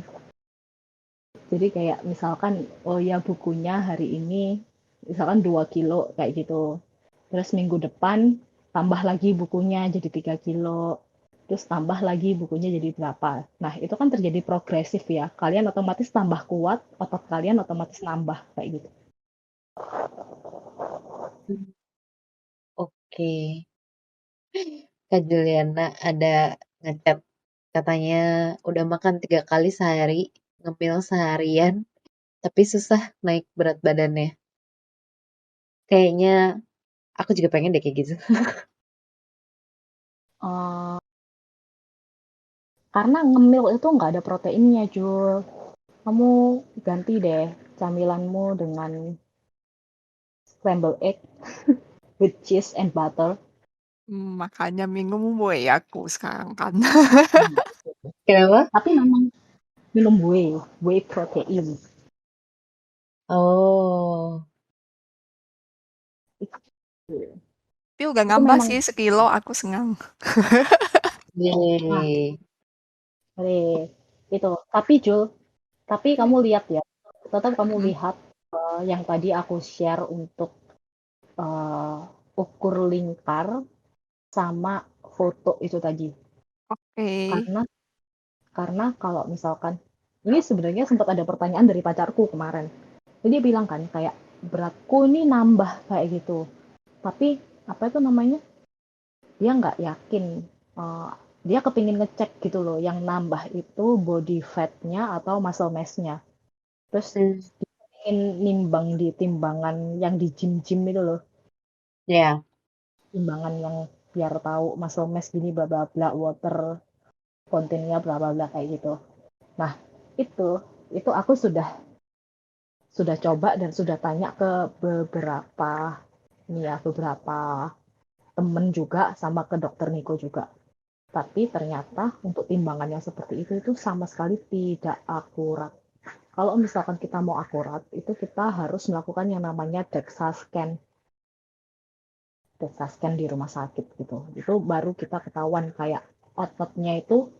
Jadi kayak misalkan, oh ya bukunya hari ini misalkan 2 kilo kayak gitu. Terus minggu depan tambah lagi bukunya jadi 3 kilo. Terus tambah lagi bukunya jadi berapa. Nah, itu kan terjadi progresif ya. Kalian otomatis tambah kuat, otot kalian otomatis nambah kayak gitu. Hmm, oke. Kak Juliana ada ngechat katanya udah makan 3 kali sehari, ngemil seharian, tapi susah naik berat badannya. Kayaknya aku juga pengen deh kayak gitu. Eh, karena ngemil itu nggak ada proteinnya, Jul. Kamu ganti deh camilanmu dengan scrambled egg with cheese and butter. Makanya minum whey aku sekarang kan. Nah, Kenapa? tapi memang minum whey protein. Oh, Tapi udah Itu nambah memang sih 1 kilo, aku senang. nah, yeay. itu. Tapi Jul, tapi kamu lihat ya, tetap kamu Mhm, lihat yang tadi aku share untuk eh, ukur lingkar sama foto itu tadi. oke. Karena kalau misalkan ini sebenarnya sempat ada pertanyaan dari pacarku kemarin. Jadi dia bilang kan kayak beratku ini nambah kayak gitu. Tapi apa itu namanya? Dia nggak yakin. eh, dia kepingin ngecek gitu loh. Yang nambah itu body fat-nya atau muscle mass-nya. Terus Hmm, dia pengen nimbang di timbangan yang di gym-gym itu loh. ya. Timbangan yang biar tahu muscle mass gini bla bla bla, water content-nya bla bla bla kayak gitu. Nah, itu aku sudah coba dan sudah tanya ke beberapa temen juga sama ke dokter Niko juga. Tapi ternyata untuk timbangan yang seperti itu sama sekali tidak akurat. Kalau misalkan kita mau akurat, itu kita harus melakukan yang namanya DEXA scan di rumah sakit gitu. Itu baru kita ketahuan kayak ototnya itu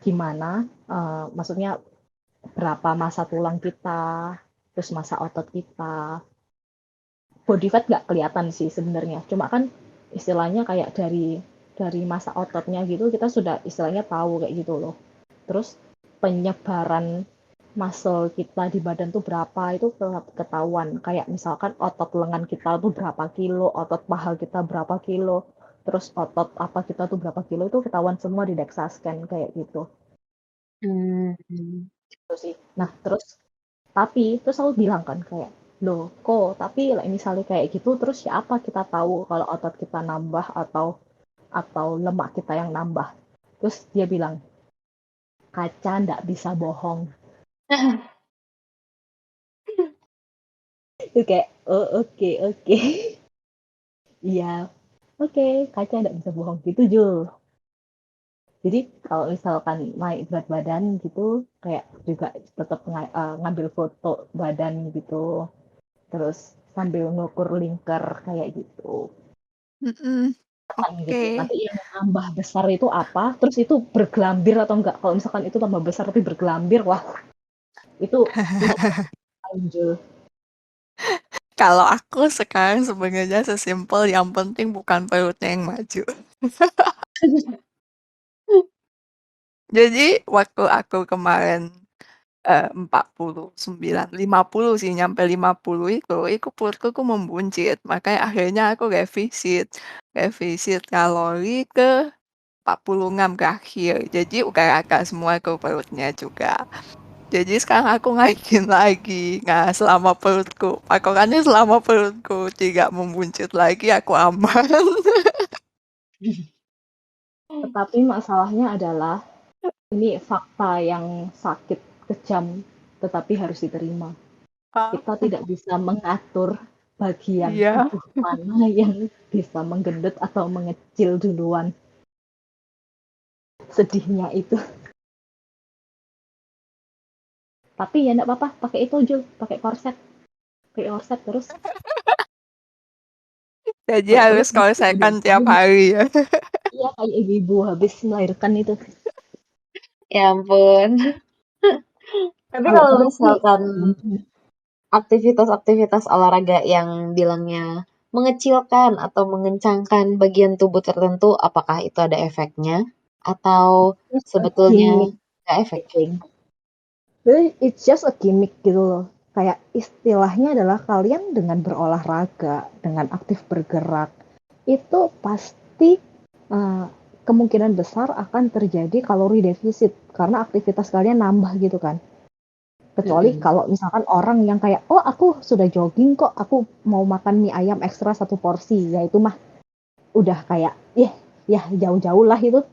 gimana, maksudnya berapa massa tulang kita, terus massa otot kita. Body fat nggak kelihatan sih sebenarnya. Cuma kan istilahnya kayak dari massa ototnya gitu kita sudah istilahnya tahu kayak gitu loh. Terus penyebaran muscle kita di badan tuh berapa itu ketahuan. Kayak misalkan otot lengan kita tuh berapa kilo, otot paha kita berapa kilo, terus otot apa kita tuh berapa kilo itu ketahuan semua di DEXA scan kayak gitu. Hmm. Gitu sih. Nah, terus aku bilang kan kayak, loh kok tapi misalnya kayak gitu terus ya apa kita tahu kalau otot kita nambah atau lemak kita yang nambah. Terus dia bilang, kaca ndak bisa bohong. Itu kayak, oh oke. Iya, oke, kaca ndak bisa bohong gitu Jul. Jadi kalau misalkan naik berat badan gitu, kayak juga tetap ngambil foto badan gitu, terus sambil ngukur lingkar kayak gitu. Mm-mm. Kan gitu. Oke. Nanti yang nambah besar itu apa, terus itu bergelambir atau enggak. Kalau misalkan itu tambah besar tapi bergelambir, wah itu lanjut. Kalau aku sekarang sebenarnya sesimpel yang penting bukan perutnya yang maju. Jadi waktu aku kemarin 49, 50 sih, nyampe 50 itu perutku membuncit. Makanya akhirnya aku revisit kalori ke 46 terakhir. Jadi udah agak semua ke perutnya juga. Jadi sekarang aku ngaikin lagi. Nah, patokannya selama perutku tidak membuncit lagi, aku aman. Tetapi masalahnya adalah ini fakta yang sakit, kejam, tetapi harus diterima. Kita tidak bisa mengatur bagian Iya. tubuh mana yang bisa menggendut atau mengecil duluan. Sedihnya itu. Tapi ya enggak apa-apa, pakai itu Jul, pakai korset terus. Jadi Terus harus korsekan tiap hari ya. iya kayak ibu habis melahirkan itu. Ya ampun. Tapi Kalau kalau perut sih, misalkan aktivitas-aktivitas olahraga yang bilangnya mengecilkan atau mengencangkan bagian tubuh tertentu, apakah itu ada efeknya? Atau just a sebetulnya gimmick, nggak efek? it's just a gimmick gitu loh. Kayak istilahnya adalah kalian dengan berolahraga, dengan aktif bergerak, itu pasti kemungkinan besar akan terjadi kalori defisit karena aktivitas kalian nambah gitu kan. Kecuali kalau misalkan orang yang kayak, oh aku sudah jogging kok, aku mau makan mie ayam ekstra 1 porsi, ya itu mah udah kayak, ya jauh-jauh lah itu.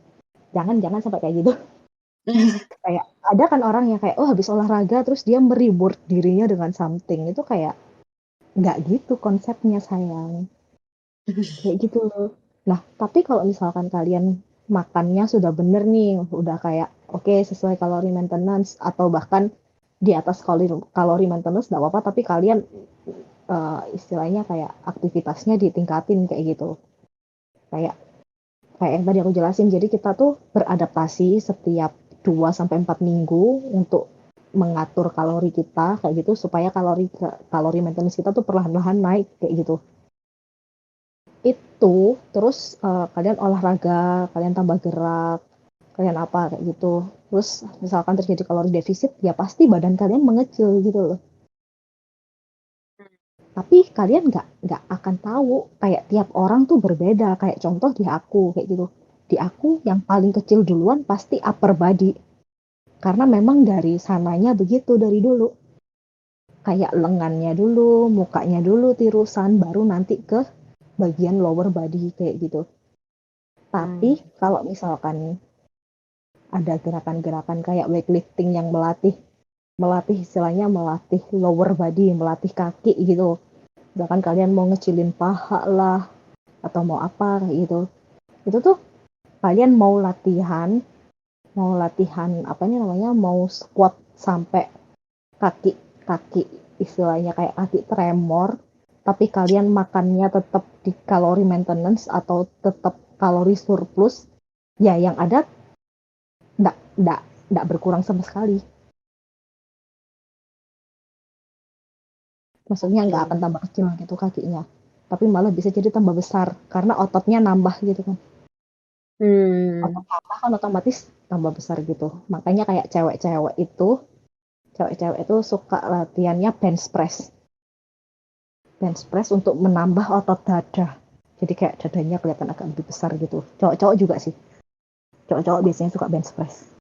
Jangan sampai kayak gitu. Kayak ada kan orang yang kayak, oh habis olahraga terus dia mereward dirinya dengan something. Itu kayak nggak gitu konsepnya sayang. Kayak gitu loh. Nah, tapi kalau misalkan kalian makannya sudah bener nih, udah kayak oke sesuai kalori maintenance atau bahkan di atas kalori maintenance nggak apa-apa, tapi kalian istilahnya kayak aktivitasnya ditingkatin kayak gitu. Kayak yang tadi aku jelasin, jadi kita tuh beradaptasi setiap 2 sampai 4 minggu untuk mengatur kalori kita kayak gitu supaya kalori maintenance kita tuh perlahan-lahan naik kayak gitu. Itu terus kalian olahraga, kalian tambah gerak, kalian apa kayak gitu. Terus misalkan terjadi kalori defisit, ya pasti badan kalian mengecil gitu loh. Tapi kalian nggak akan tahu, kayak tiap orang tuh berbeda. Kayak contoh di aku kayak gitu. Di aku yang paling kecil duluan pasti upper body. Karena memang dari sananya begitu dari dulu. Kayak lengannya dulu, mukanya dulu tirusan, baru nanti ke bagian lower body kayak gitu. Tapi kalau misalkan ada gerakan-gerakan kayak weightlifting yang melatih istilahnya melatih lower body, melatih kaki gitu. Misalkan kalian mau ngecilin paha lah atau mau apa kayak gitu. Itu tuh kalian mau latihan apanya namanya mau squat sampai kaki kaki istilahnya kayak kaki tremor, tapi kalian makannya tetap di kalori maintenance atau tetap kalori surplus, ya yang ada ndak berkurang sama sekali. Maksudnya nggak akan tambah kecil gitu kakinya, tapi malah bisa jadi tambah besar karena ototnya nambah gitu kan. Otot tambah kan otomatis tambah besar gitu. Makanya kayak cewek-cewek itu suka latihannya bench press. Bench press untuk menambah otot dada. Jadi kayak dadanya kelihatan agak lebih besar gitu. Cowok-cowok juga sih. Cowok-cowok biasanya suka bench press.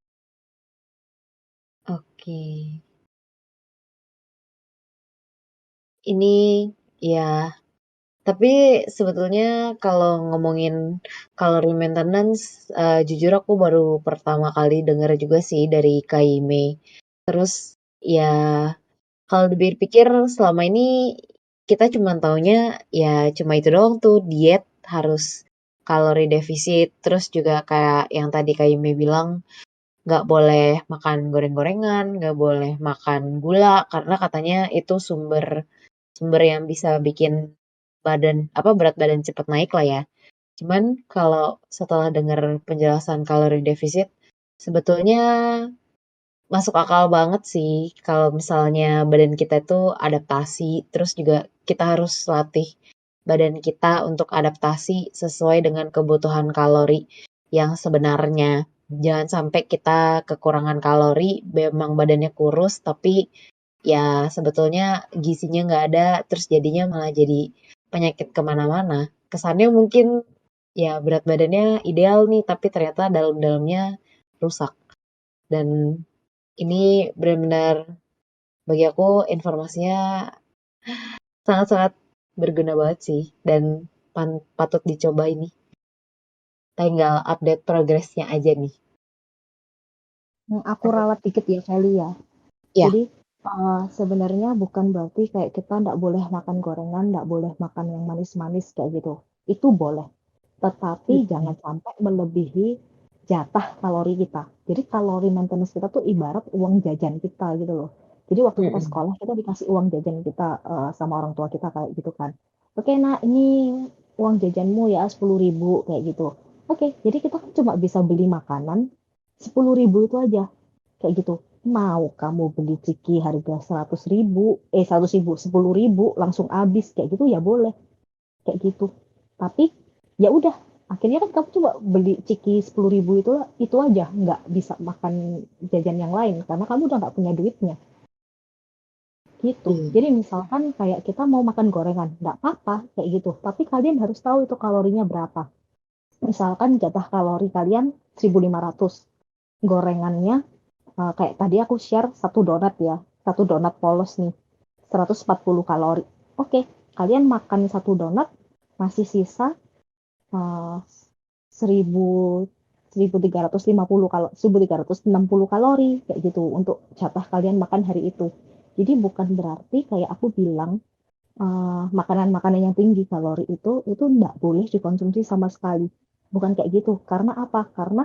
Oke. Ini ya, tapi sebetulnya kalau ngomongin kalori maintenance, jujur aku baru pertama kali denger juga sih dari Kaime. Terus ya kalau dipikir selama ini kita cuma taunya ya cuma itu doang tuh diet harus kalori defisit. Terus juga kayak yang tadi Kaime bilang nggak boleh makan goreng-gorengan, nggak boleh makan gula karena katanya itu sumber sumber yang bisa bikin berat badan cepat naik lah ya. Cuman kalau setelah dengar penjelasan kalori defisit, sebetulnya masuk akal banget sih kalau misalnya badan kita itu adaptasi, terus juga kita harus latih badan kita untuk adaptasi sesuai dengan kebutuhan kalori yang sebenarnya. Jangan sampai kita kekurangan kalori, memang badannya kurus, tapi ya sebetulnya gizinya nggak ada, terus jadinya malah jadi penyakit kemana-mana. Kesannya mungkin ya berat badannya ideal nih, tapi ternyata dalam-dalamnya rusak. Dan ini benar-benar bagi aku informasinya sangat-sangat berguna banget sih dan patut dicoba ini. Tinggal update progresnya aja nih. Aku ralat dikit ya Kelly ya. Ya. Jadi sebenarnya bukan berarti kayak kita nggak boleh makan gorengan, nggak boleh makan yang manis-manis kayak gitu. Itu boleh. Tetapi jangan sampai melebihi jatah kalori kita. Jadi kalori maintenance kita tuh ibarat uang jajan kita gitu loh. Jadi waktu kita sekolah kita dikasih uang jajan kita sama orang tua kita kayak gitu kan. Oke, nah ini uang jajanmu ya 10.000 kayak gitu. Oke, jadi kita kan cuma bisa beli makanan 10.000 itu aja kayak gitu. Mau kamu beli ciki harga 100.000, 100.000, 10.000 langsung habis kayak gitu ya boleh kayak gitu. Tapi ya udah, akhirnya kan kamu coba beli ciki 10.000 itu aja, nggak bisa makan jajan yang lain karena kamu udah nggak punya duitnya gitu. Jadi misalkan kayak kita mau makan gorengan, nggak apa-apa kayak gitu. Tapi kalian harus tahu itu kalorinya berapa. Misalkan jatah kalori kalian 1.500, gorengannya kayak tadi aku share satu donat ya, satu donat polos nih, 140 kalori. Oke, kalian makan satu donat, masih sisa 1360 kalori kayak gitu untuk jatah kalian makan hari itu. Jadi bukan berarti kayak aku bilang makanan-makanan yang tinggi kalori itu nggak boleh dikonsumsi sama sekali. Bukan kayak gitu. Karena apa? Karena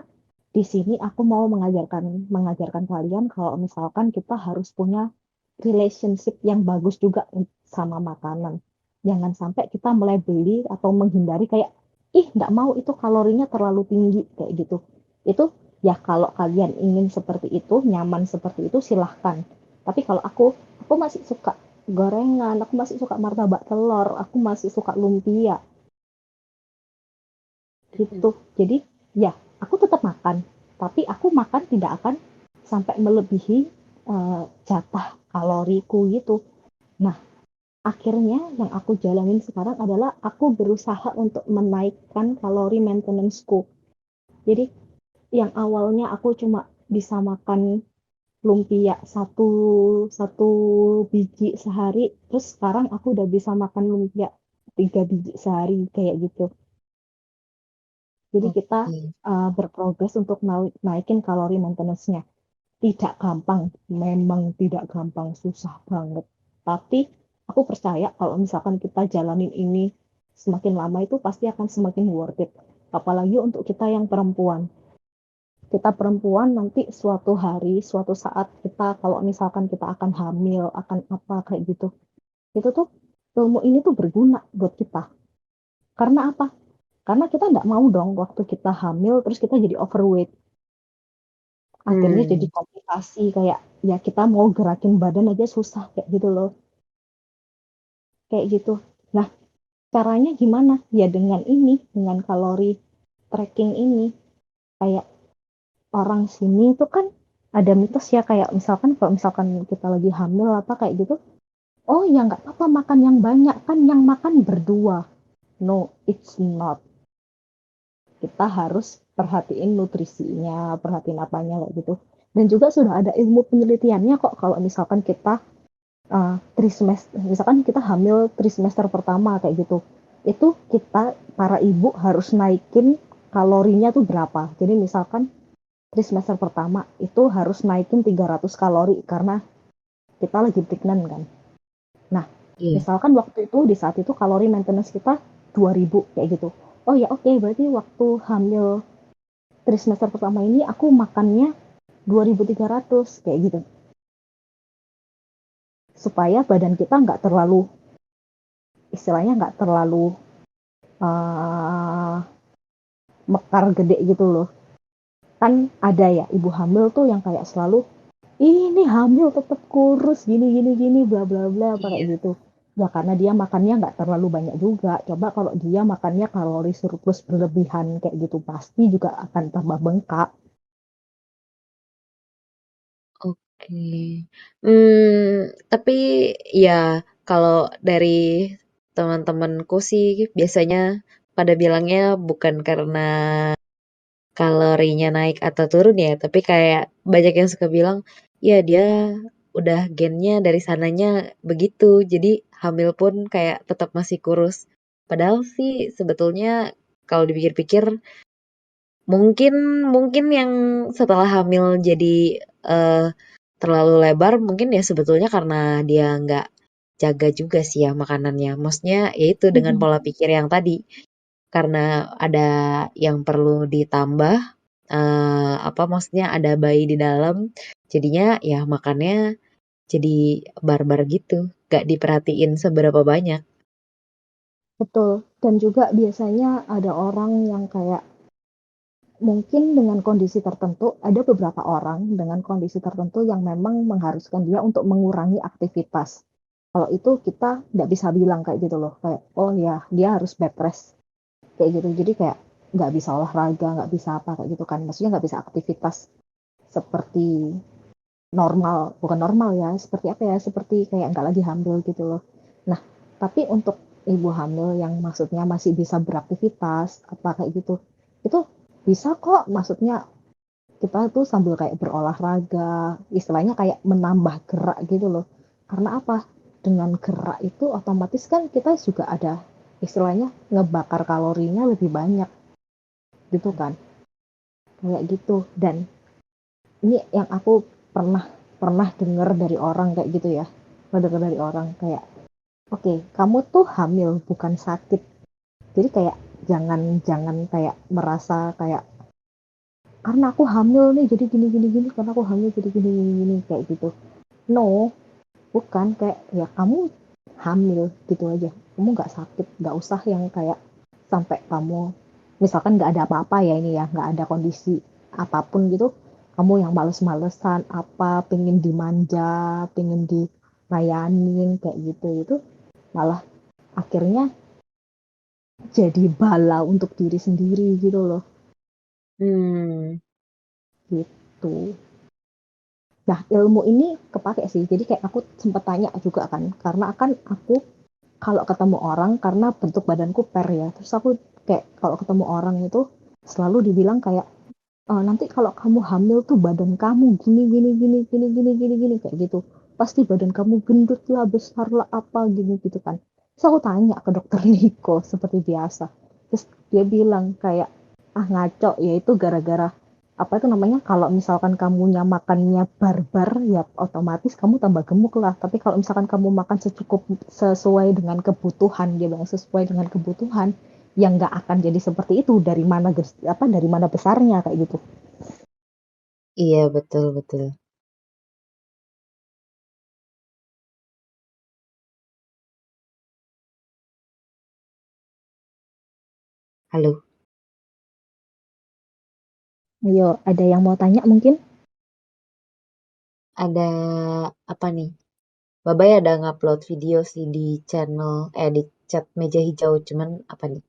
di sini aku mau mengajarkan kalian kalau misalkan kita harus punya relationship yang bagus juga sama makanan. Jangan sampai kita mulai beli atau menghindari kayak ih nggak mau itu kalorinya terlalu tinggi kayak gitu. Itu ya kalau kalian ingin seperti itu, nyaman seperti itu silahkan. Tapi kalau aku masih suka gorengan, aku masih suka martabak telur, aku masih suka lumpia gitu. Jadi ya aku tetap makan, tapi aku makan tidak akan sampai melebihi jatah kaloriku gitu. Nah, akhirnya yang aku jalanin sekarang adalah aku berusaha untuk menaikkan kalori maintenance-ku. Jadi yang awalnya aku cuma bisa makan lumpia satu satu biji sehari, terus sekarang aku udah bisa makan lumpia 3 biji sehari kayak gitu. Jadi kita Oke. berprogres untuk naikin kalori maintenance-nya. Tidak gampang, memang tidak gampang, susah banget. Tapi aku percaya kalau misalkan kita jalanin ini semakin lama itu pasti akan semakin worth it. Apalagi untuk kita yang perempuan. Kita perempuan nanti suatu hari, suatu saat kita kalau misalkan kita akan hamil, akan apa kayak gitu. Itu tuh ilmu ini tuh berguna buat kita. Karena apa? Karena kita nggak mau dong waktu kita hamil terus kita jadi overweight. Akhirnya jadi Hmm. komplikasi kayak ya kita mau gerakin badan aja susah kayak gitu loh. Kayak gitu. Nah, caranya gimana? Ya dengan ini, dengan kalori tracking ini. Kayak orang sini itu kan ada mitos ya kayak misalkan kalau misalkan kita lagi hamil apa kayak gitu. Oh ya nggak apa-apa makan yang banyak kan yang makan berdua. No, it's not. Kita harus perhatiin nutrisinya, perhatiin apanya kayak gitu. Dan juga sudah ada ilmu penelitiannya kok kalau misalkan kita trimester, misalkan kita hamil trimester pertama kayak gitu. Itu kita para ibu harus naikin kalorinya tuh berapa. Jadi misalkan trimester pertama itu harus naikin 300 kalori karena kita lagi pregnant kan. Nah, Iya. misalkan waktu itu di saat itu kalori maintenance kita 2000 kayak gitu. Oh ya oke, berarti waktu hamil trimester pertama ini aku makannya 2300 kayak gitu. Supaya badan kita nggak terlalu, istilahnya nggak terlalu uh, mekar gede gitu loh. Kan ada ya ibu hamil tuh yang kayak selalu, ini hamil tetap kurus gini gini gini bla bla bla apa kayak Iya. gitu. Ya karena dia makannya nggak terlalu banyak juga. Coba kalau dia makannya kalori surplus berlebihan kayak gitu pasti juga akan tambah bengkak. Oke. Tapi ya kalau dari teman-temanku sih biasanya pada bilangnya bukan karena kalorinya naik atau turun ya, tapi kayak banyak yang suka bilang, ya dia udah gennya dari sananya begitu, jadi hamil pun kayak tetap masih kurus. Padahal sih sebetulnya kalau dipikir-pikir mungkin mungkin yang setelah hamil jadi eh, terlalu lebar mungkin ya sebetulnya karena dia nggak jaga juga sih ya makanannya. Maksudnya yaitu dengan Mm-mm. pola pikir yang tadi karena ada yang perlu ditambah apa maksudnya ada bayi di dalam jadinya ya makannya jadi barbar gitu, gak diperhatiin seberapa banyak. Betul. Dan juga biasanya ada orang yang kayak mungkin dengan kondisi tertentu, ada beberapa orang dengan kondisi tertentu yang memang mengharuskan dia untuk mengurangi aktivitas. Kalau itu kita nggak bisa bilang kayak gitu loh, kayak oh ya dia harus bed rest kayak gitu. Jadi kayak nggak bisa olahraga, nggak bisa apa kayak gitu kan. Maksudnya nggak bisa aktivitas seperti normal, bukan normal ya, seperti apa ya, seperti kayak nggak lagi hamil gitu loh. Nah, tapi untuk ibu hamil yang maksudnya masih bisa beraktivitas apa kayak gitu, itu bisa kok maksudnya kita tuh sambil kayak berolahraga, istilahnya kayak menambah gerak gitu loh. Karena apa? Dengan gerak itu otomatis kan kita juga ada istilahnya ngebakar kalorinya lebih banyak gitu kan. Kayak gitu. Dan ini yang aku pernah pernah dengar dari orang kayak gitu ya. Pernah dengar dari orang kayak, oke, kamu tuh hamil bukan sakit. Jadi kayak jangan jangan kayak merasa kayak karena aku hamil nih jadi gini gini gini karena aku hamil jadi gini gini gini kayak gitu. No, bukan kayak ya kamu hamil gitu aja. Kamu nggak sakit, nggak usah yang kayak sampai kamu misalkan nggak ada apa-apa ya ini ya, nggak ada kondisi apapun gitu. Kamu yang males-malesan apa, pengen dimanja, pengen dilayanin kayak gitu itu malah akhirnya jadi bala untuk diri sendiri gitu loh. Hmm. Gitu. Nah, ilmu ini kepake sih. Jadi kayak aku sempet tanya juga kan, karena akan aku kalau ketemu orang karena bentuk badanku per ya. Terus aku kayak kalau ketemu orang itu selalu dibilang kayak nanti kalau kamu hamil tuh badan kamu gini gini gini gini gini gini gini kayak gitu. Pasti badan kamu gendut lah, besar lah apa gini gitu kan. Terus aku tanya ke dokter Niko seperti biasa. Terus dia bilang kayak ngaco, yaitu gara-gara apa itu namanya, kalau misalkan kamunya makannya barbar ya otomatis kamu tambah gemuk lah, tapi kalau misalkan kamu makan sesuai dengan kebutuhan, dia bilang sesuai dengan kebutuhan, yang nggak akan jadi seperti itu. Dari mana besarnya kayak gitu. Iya, betul, betul. Halo, Ayo, ada yang mau tanya mungkin? ada apa nih? Babai ada ngupload video sih di channel, di chat meja hijau, cuman apa nih?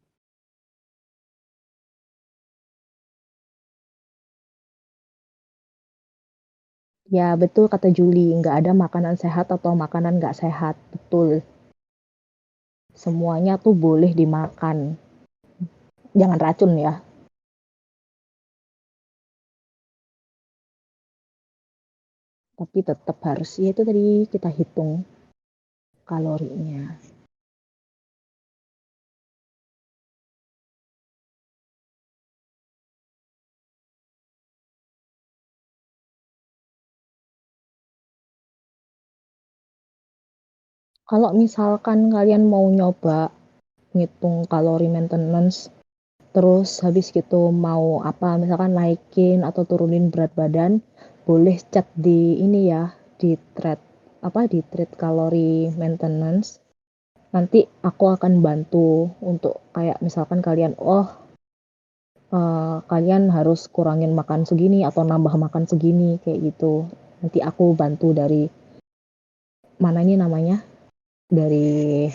Ya betul kata Juli, nggak ada makanan sehat atau makanan nggak sehat, betul. Semuanya tuh boleh dimakan, jangan racun ya. Tapi tetap harus, ya itu tadi kita hitung kalorinya. Kalau misalkan kalian mau nyoba ngitung kalori maintenance, terus habis gitu mau apa, misalkan naikin atau turunin berat badan, boleh chat di ini ya, di thread di thread kalori maintenance. Nanti aku akan bantu untuk kayak misalkan kalian, kalian harus kurangin makan segini atau nambah makan segini kayak gitu. Nanti aku bantu dari mana ini namanya, dari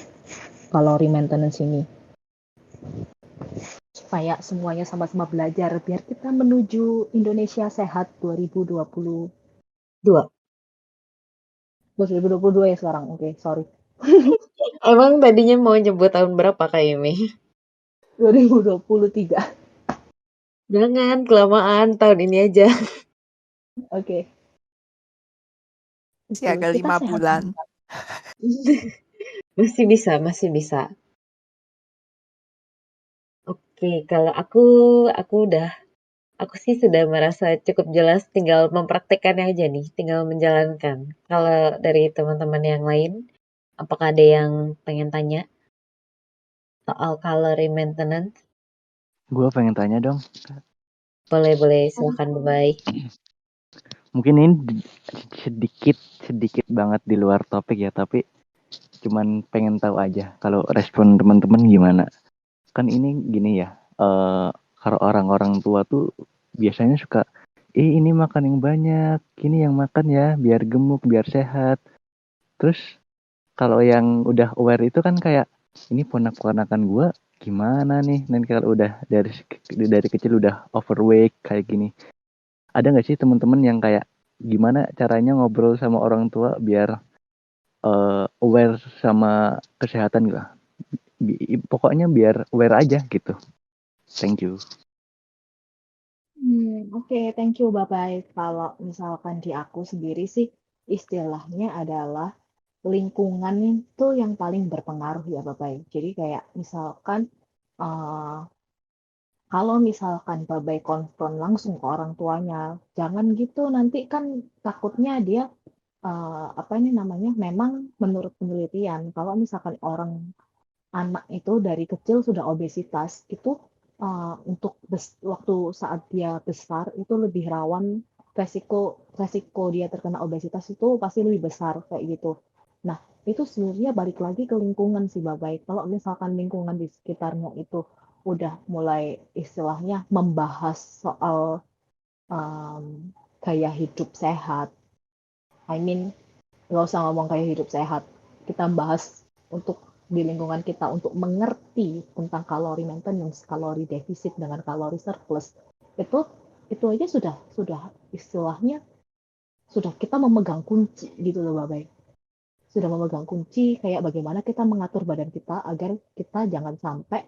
kalori maintenance ini, supaya semuanya sama-sama belajar biar kita menuju Indonesia sehat 2020. 2. 2022 ya sekarang. Oke, sorry. Emang tadinya mau nyebut tahun berapa Kak Imi? 2023. Jangan, kelamaan, tahun ini aja. Oke. Siaga Kita 5 sehat. bulan. Masih bisa, masih bisa. Oke, kalau aku sih sudah merasa cukup jelas, tinggal mempraktekannya aja nih, tinggal menjalankan. Kalau dari teman-teman yang lain, apakah ada yang pengen tanya soal calorie maintenance? Gue pengen tanya dong. Boleh, silakan, bye. Mungkin ini sedikit banget di luar topik ya, tapi cuman pengen tahu aja kalau respon teman-teman gimana. Kan ini gini ya, kalau orang-orang tua tuh biasanya suka, ini makan yang banyak, ini yang makan ya, biar gemuk, biar sehat. Terus kalau yang udah aware itu kan kayak, ini ponak-ponakan gue gimana nih, nanti kalau udah dari kecil udah overweight kayak gini. Ada nggak sih teman-teman yang kayak gimana caranya ngobrol sama orang tua biar aware sama kesehatan gitu? Pokoknya biar aware aja gitu. Thank you. Oke, thank you, Bapak. Kalau misalkan di aku sendiri sih, istilahnya adalah lingkungan itu yang paling berpengaruh ya, Bapak. Jadi kayak misalkan, eh, kalau misalkan Babai konfront langsung ke orang tuanya, jangan gitu, nanti kan takutnya dia, apa ini namanya, memang menurut penelitian, kalau misalkan anak itu dari kecil sudah obesitas, itu untuk waktu saat dia besar itu lebih rawan, resiko resiko dia terkena obesitas itu pasti lebih besar kayak gitu. Nah, itu sebenarnya balik lagi ke lingkungan sih, Babai. Kalau misalkan lingkungan di sekitarnya itu udah mulai istilahnya membahas soal gaya hidup sehat, I mean, nggak usah ngomong kayak hidup sehat, kita bahas untuk di lingkungan kita untuk mengerti tentang kalori maintenance, kalori defisit dengan kalori surplus, itu aja sudah istilahnya sudah kita memegang kunci gitu loh, Bapak. Sudah memegang kunci kayak bagaimana kita mengatur badan kita agar kita jangan sampai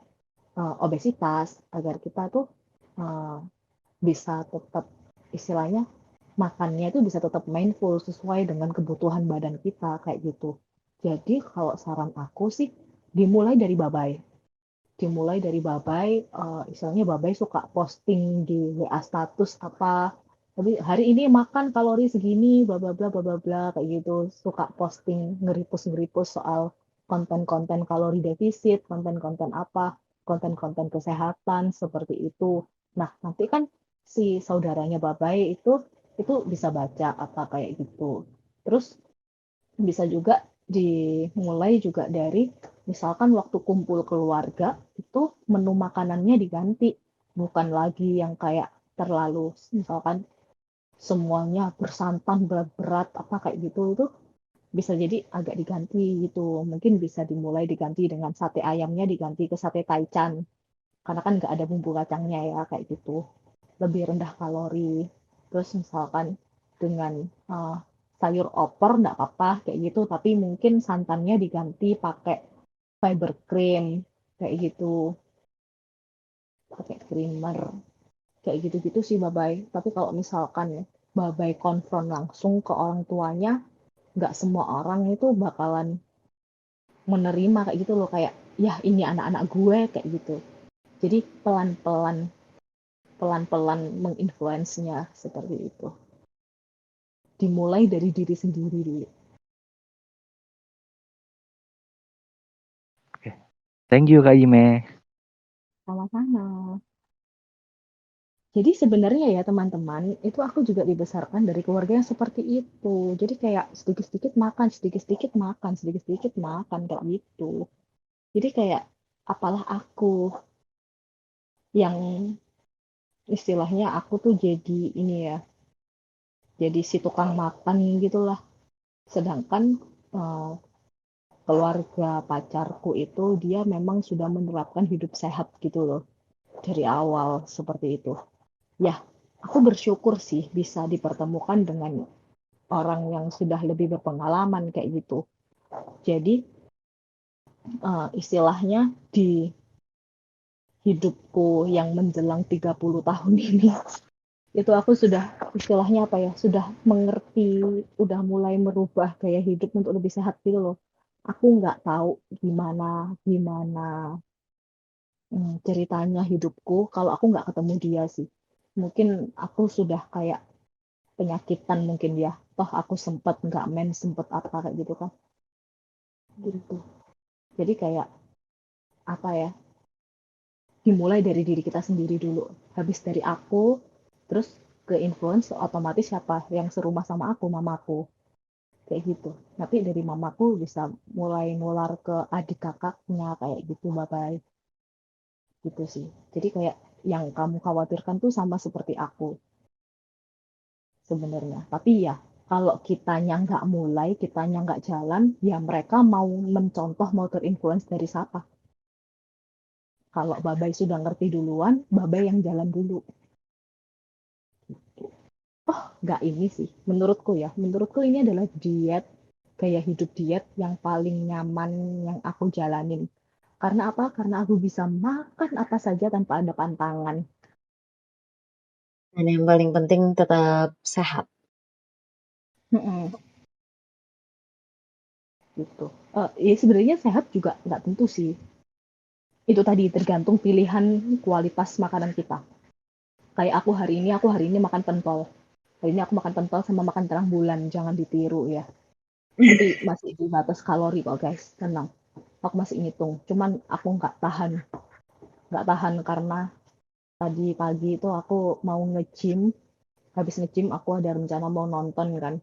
obesitas, agar kita tuh uh, bisa tetap istilahnya makannya itu bisa tetap mindful sesuai dengan kebutuhan badan kita kayak gitu. Jadi kalau saran aku sih dimulai dari babai. dimulai dari Babai, istilahnya Babai suka posting di WA status apa, tapi hari ini makan kalori segini, bla bla bla bla bla bla kayak gitu, suka posting nge-repost soal konten-konten kalori defisit, konten-konten apa, konten-konten kesehatan seperti itu. Nah, nanti kan si saudaranya Babai itu bisa baca apa kayak gitu. Terus bisa juga dimulai juga dari misalkan waktu kumpul keluarga itu menu makanannya diganti, bukan lagi yang kayak terlalu misalkan semuanya bersantan berat-berat apa kayak gitu. Itu bisa jadi agak diganti gitu, mungkin bisa dimulai diganti dengan sate ayamnya diganti ke sate taichan karena kan nggak ada bumbu kacangnya ya kayak gitu, lebih rendah kalori. Terus misalkan dengan sayur opor nggak apa-apa kayak gitu, tapi mungkin santannya diganti pakai fiber cream kayak gitu, pakai creamer kayak gitu-gitu sih Babai. Tapi kalau misalkan Babai konfront langsung ke orang tuanya, nggak semua orang itu bakalan menerima kayak gitu loh, kayak ya ini anak-anak gue kayak gitu. Jadi pelan-pelan pelan-pelan menginfluence-nya seperti itu. Dimulai dari diri sendiri dulu. Thank you Kak Ime. Sama-sama. Jadi sebenarnya ya teman-teman, itu aku juga dibesarkan dari keluarga yang seperti itu. Jadi kayak sedikit-sedikit makan, sedikit-sedikit makan, sedikit-sedikit makan kayak gitu. Jadi kayak apalah aku yang istilahnya aku tuh jadi ini ya, jadi si tukang makan gitulah. Sedangkan eh, keluarga pacarku itu dia memang sudah menerapkan hidup sehat gitu loh dari awal seperti itu. Ya, aku bersyukur sih bisa dipertemukan dengan orang yang sudah lebih berpengalaman kayak gitu. Jadi istilahnya di hidupku yang menjelang 30 tahun ini itu aku sudah istilahnya apa ya, sudah mengerti, udah mulai merubah gaya hidup untuk lebih sehat gitu loh. Aku nggak tahu gimana gimana ceritanya hidupku kalau aku nggak ketemu dia sih. Mungkin aku sudah kayak penyakitan mungkin ya. Toh aku sempat nggak sempet apa kayak gitu kan. Gitu. Jadi kayak apa ya? Dimulai dari diri kita sendiri dulu. Habis dari aku, terus ke influence otomatis siapa yang serumah sama aku, mamaku. Kayak gitu. Tapi dari mamaku bisa mulai nular ke adik kakaknya kayak gitu, bye-bye. Gitu sih. Jadi kayak yang kamu khawatirkan tuh sama seperti aku sebenarnya. Tapi ya, kalau kitanya nggak mulai, kitanya nggak jalan, ya mereka mau mencontoh, mau terinfluence dari siapa? Kalau Babai sudah ngerti duluan, Babai yang jalan dulu. Oh, nggak ini sih. Menurutku ini adalah diet, gaya hidup diet yang paling nyaman yang aku jalanin. Karena apa? Karena aku bisa makan apa saja tanpa ada pantangan. Dan yang paling penting tetap sehat. Mm-mm, gitu. Ya sebenarnya sehat juga nggak tentu sih. Itu tadi tergantung pilihan kualitas makanan kita. Kayak aku hari ini makan pentol. Hari ini aku makan pentol sama makan terang bulan, jangan ditiru ya. Tapi masih di batas kalori kok guys, tenang. Aku masih ngitung, cuman aku nggak tahan karena tadi pagi itu aku mau nge-gym, habis nge-gym aku ada rencana mau nonton kan,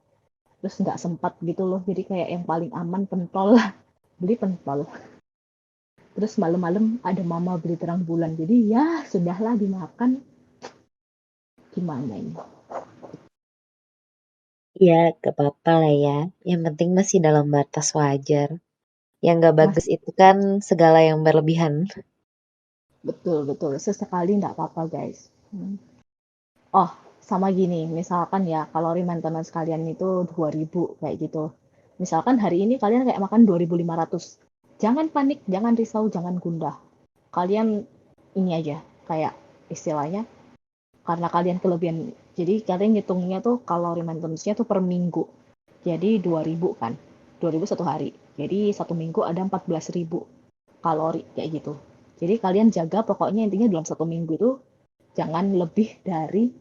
terus nggak sempat gitu loh, jadi kayak yang paling aman pentol lah, beli pentol. Terus malam-malam ada mama beli terang bulan, jadi ya sudahlah dimakan, gimana ini. Ya, gak apa-apa lah ya. Yang penting masih dalam batas wajar. Yang gak bagus Masih itu kan segala yang berlebihan. betul sesekali nggak apa-apa guys. Oh, sama gini, misalkan ya kalori maintenance kalian itu 2000 kayak gitu. Misalkan hari ini kalian kayak makan 2500. Jangan panik, jangan risau, jangan gundah. Kalian ini aja, kayak istilahnya, karena kalian kelebihan. Jadi kalian ngitungnya tuh kalori maintenance-nya tuh per minggu. Jadi 2000 kan. 2000 satu hari. Jadi satu minggu ada 14.000 kalori kayak gitu. Jadi kalian jaga pokoknya intinya dalam 1 minggu itu jangan lebih dari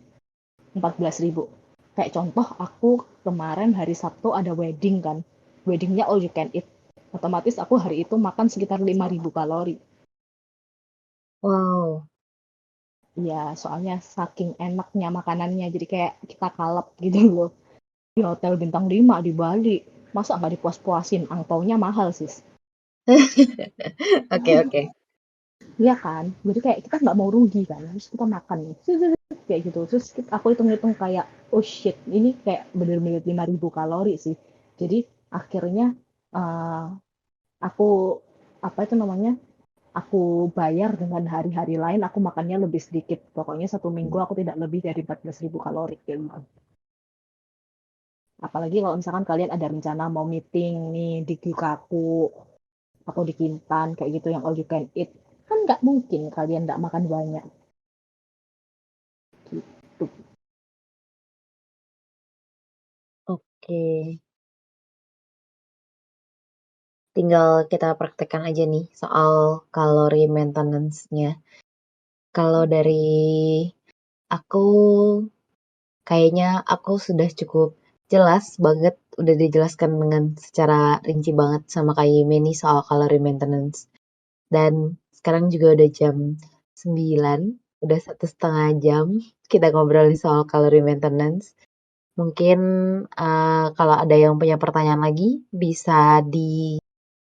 14.000. Kayak contoh aku kemarin hari Sabtu ada wedding kan. Weddingnya all you can eat. Otomatis aku hari itu makan sekitar 5.000 kalori. Wow. Ya, soalnya saking enaknya makanannya. Jadi kayak kita kalap gitu loh. Di hotel bintang 5 di Bali. Masa nggak dipuas-puasin? Angpaunya mahal, sis. Oke, oke. Iya kan? Jadi kayak kita nggak mau rugi kan. Terus kita makan nih. Kayak gitu. Terus aku hitung-hitung kayak, oh shit, ini kayak bener-bener 5.000 kalori sih. Jadi akhirnya eh, aku, apa itu namanya, aku bayar dengan hari-hari lain aku makannya lebih sedikit. Pokoknya 1 minggu aku tidak lebih dari 14.000 kalori kayak gitu. Apalagi kalau misalkan kalian ada rencana mau meeting nih di Gyukaku atau di Kintan kayak gitu yang all you can eat, kan nggak mungkin kalian nggak makan banyak gitu. Oke. Tinggal kita praktekkan aja nih soal kalori maintenance-nya. Kalau dari aku, kayaknya aku sudah cukup jelas banget, udah dijelaskan dengan secara rinci banget sama Kak Yime nih soal kalori maintenance. Dan sekarang juga udah jam 9, udah 1,5 jam kita ngobrolin soal kalori maintenance. Mungkin kalau ada yang punya pertanyaan lagi, bisa di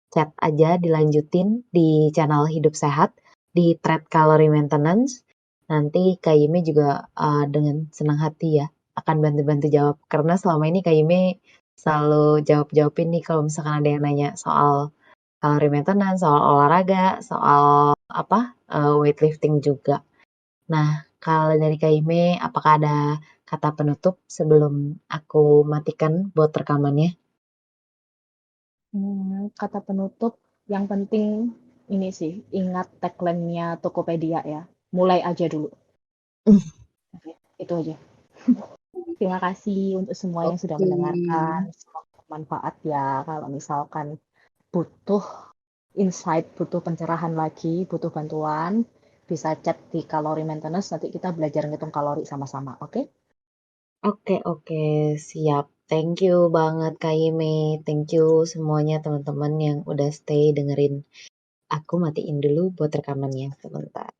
chat aja, dilanjutin di channel Hidup Sehat, di thread Calorie Maintenance. Nanti Kak Yime juga dengan senang hati ya akan bantu-bantu jawab. Karena selama ini Kak Yime selalu jawab-jawabin nih kalau misalkan ada yang nanya soal calorie maintenance, soal olahraga, soal weightlifting juga. Nah, kalau dari Kak Yime, apakah ada kata penutup sebelum aku matikan buat rekamannya? Kata penutup yang penting ini sih, ingat tagline-nya Tokopedia ya. Mulai aja dulu. Oke, itu aja. Terima kasih untuk semua yang sudah Oke. mendengarkan. Semoga bermanfaat ya. Kalau misalkan butuh insight, butuh pencerahan lagi, butuh bantuan, bisa chat di Kalori Maintenance. Nanti kita belajar ngitung kalori sama-sama. Oke? Oke, oke, siap. Thank you banget Kak Yime. Thank you semuanya teman-teman yang udah stay dengerin. Aku matiin dulu buat rekamannya sebentar.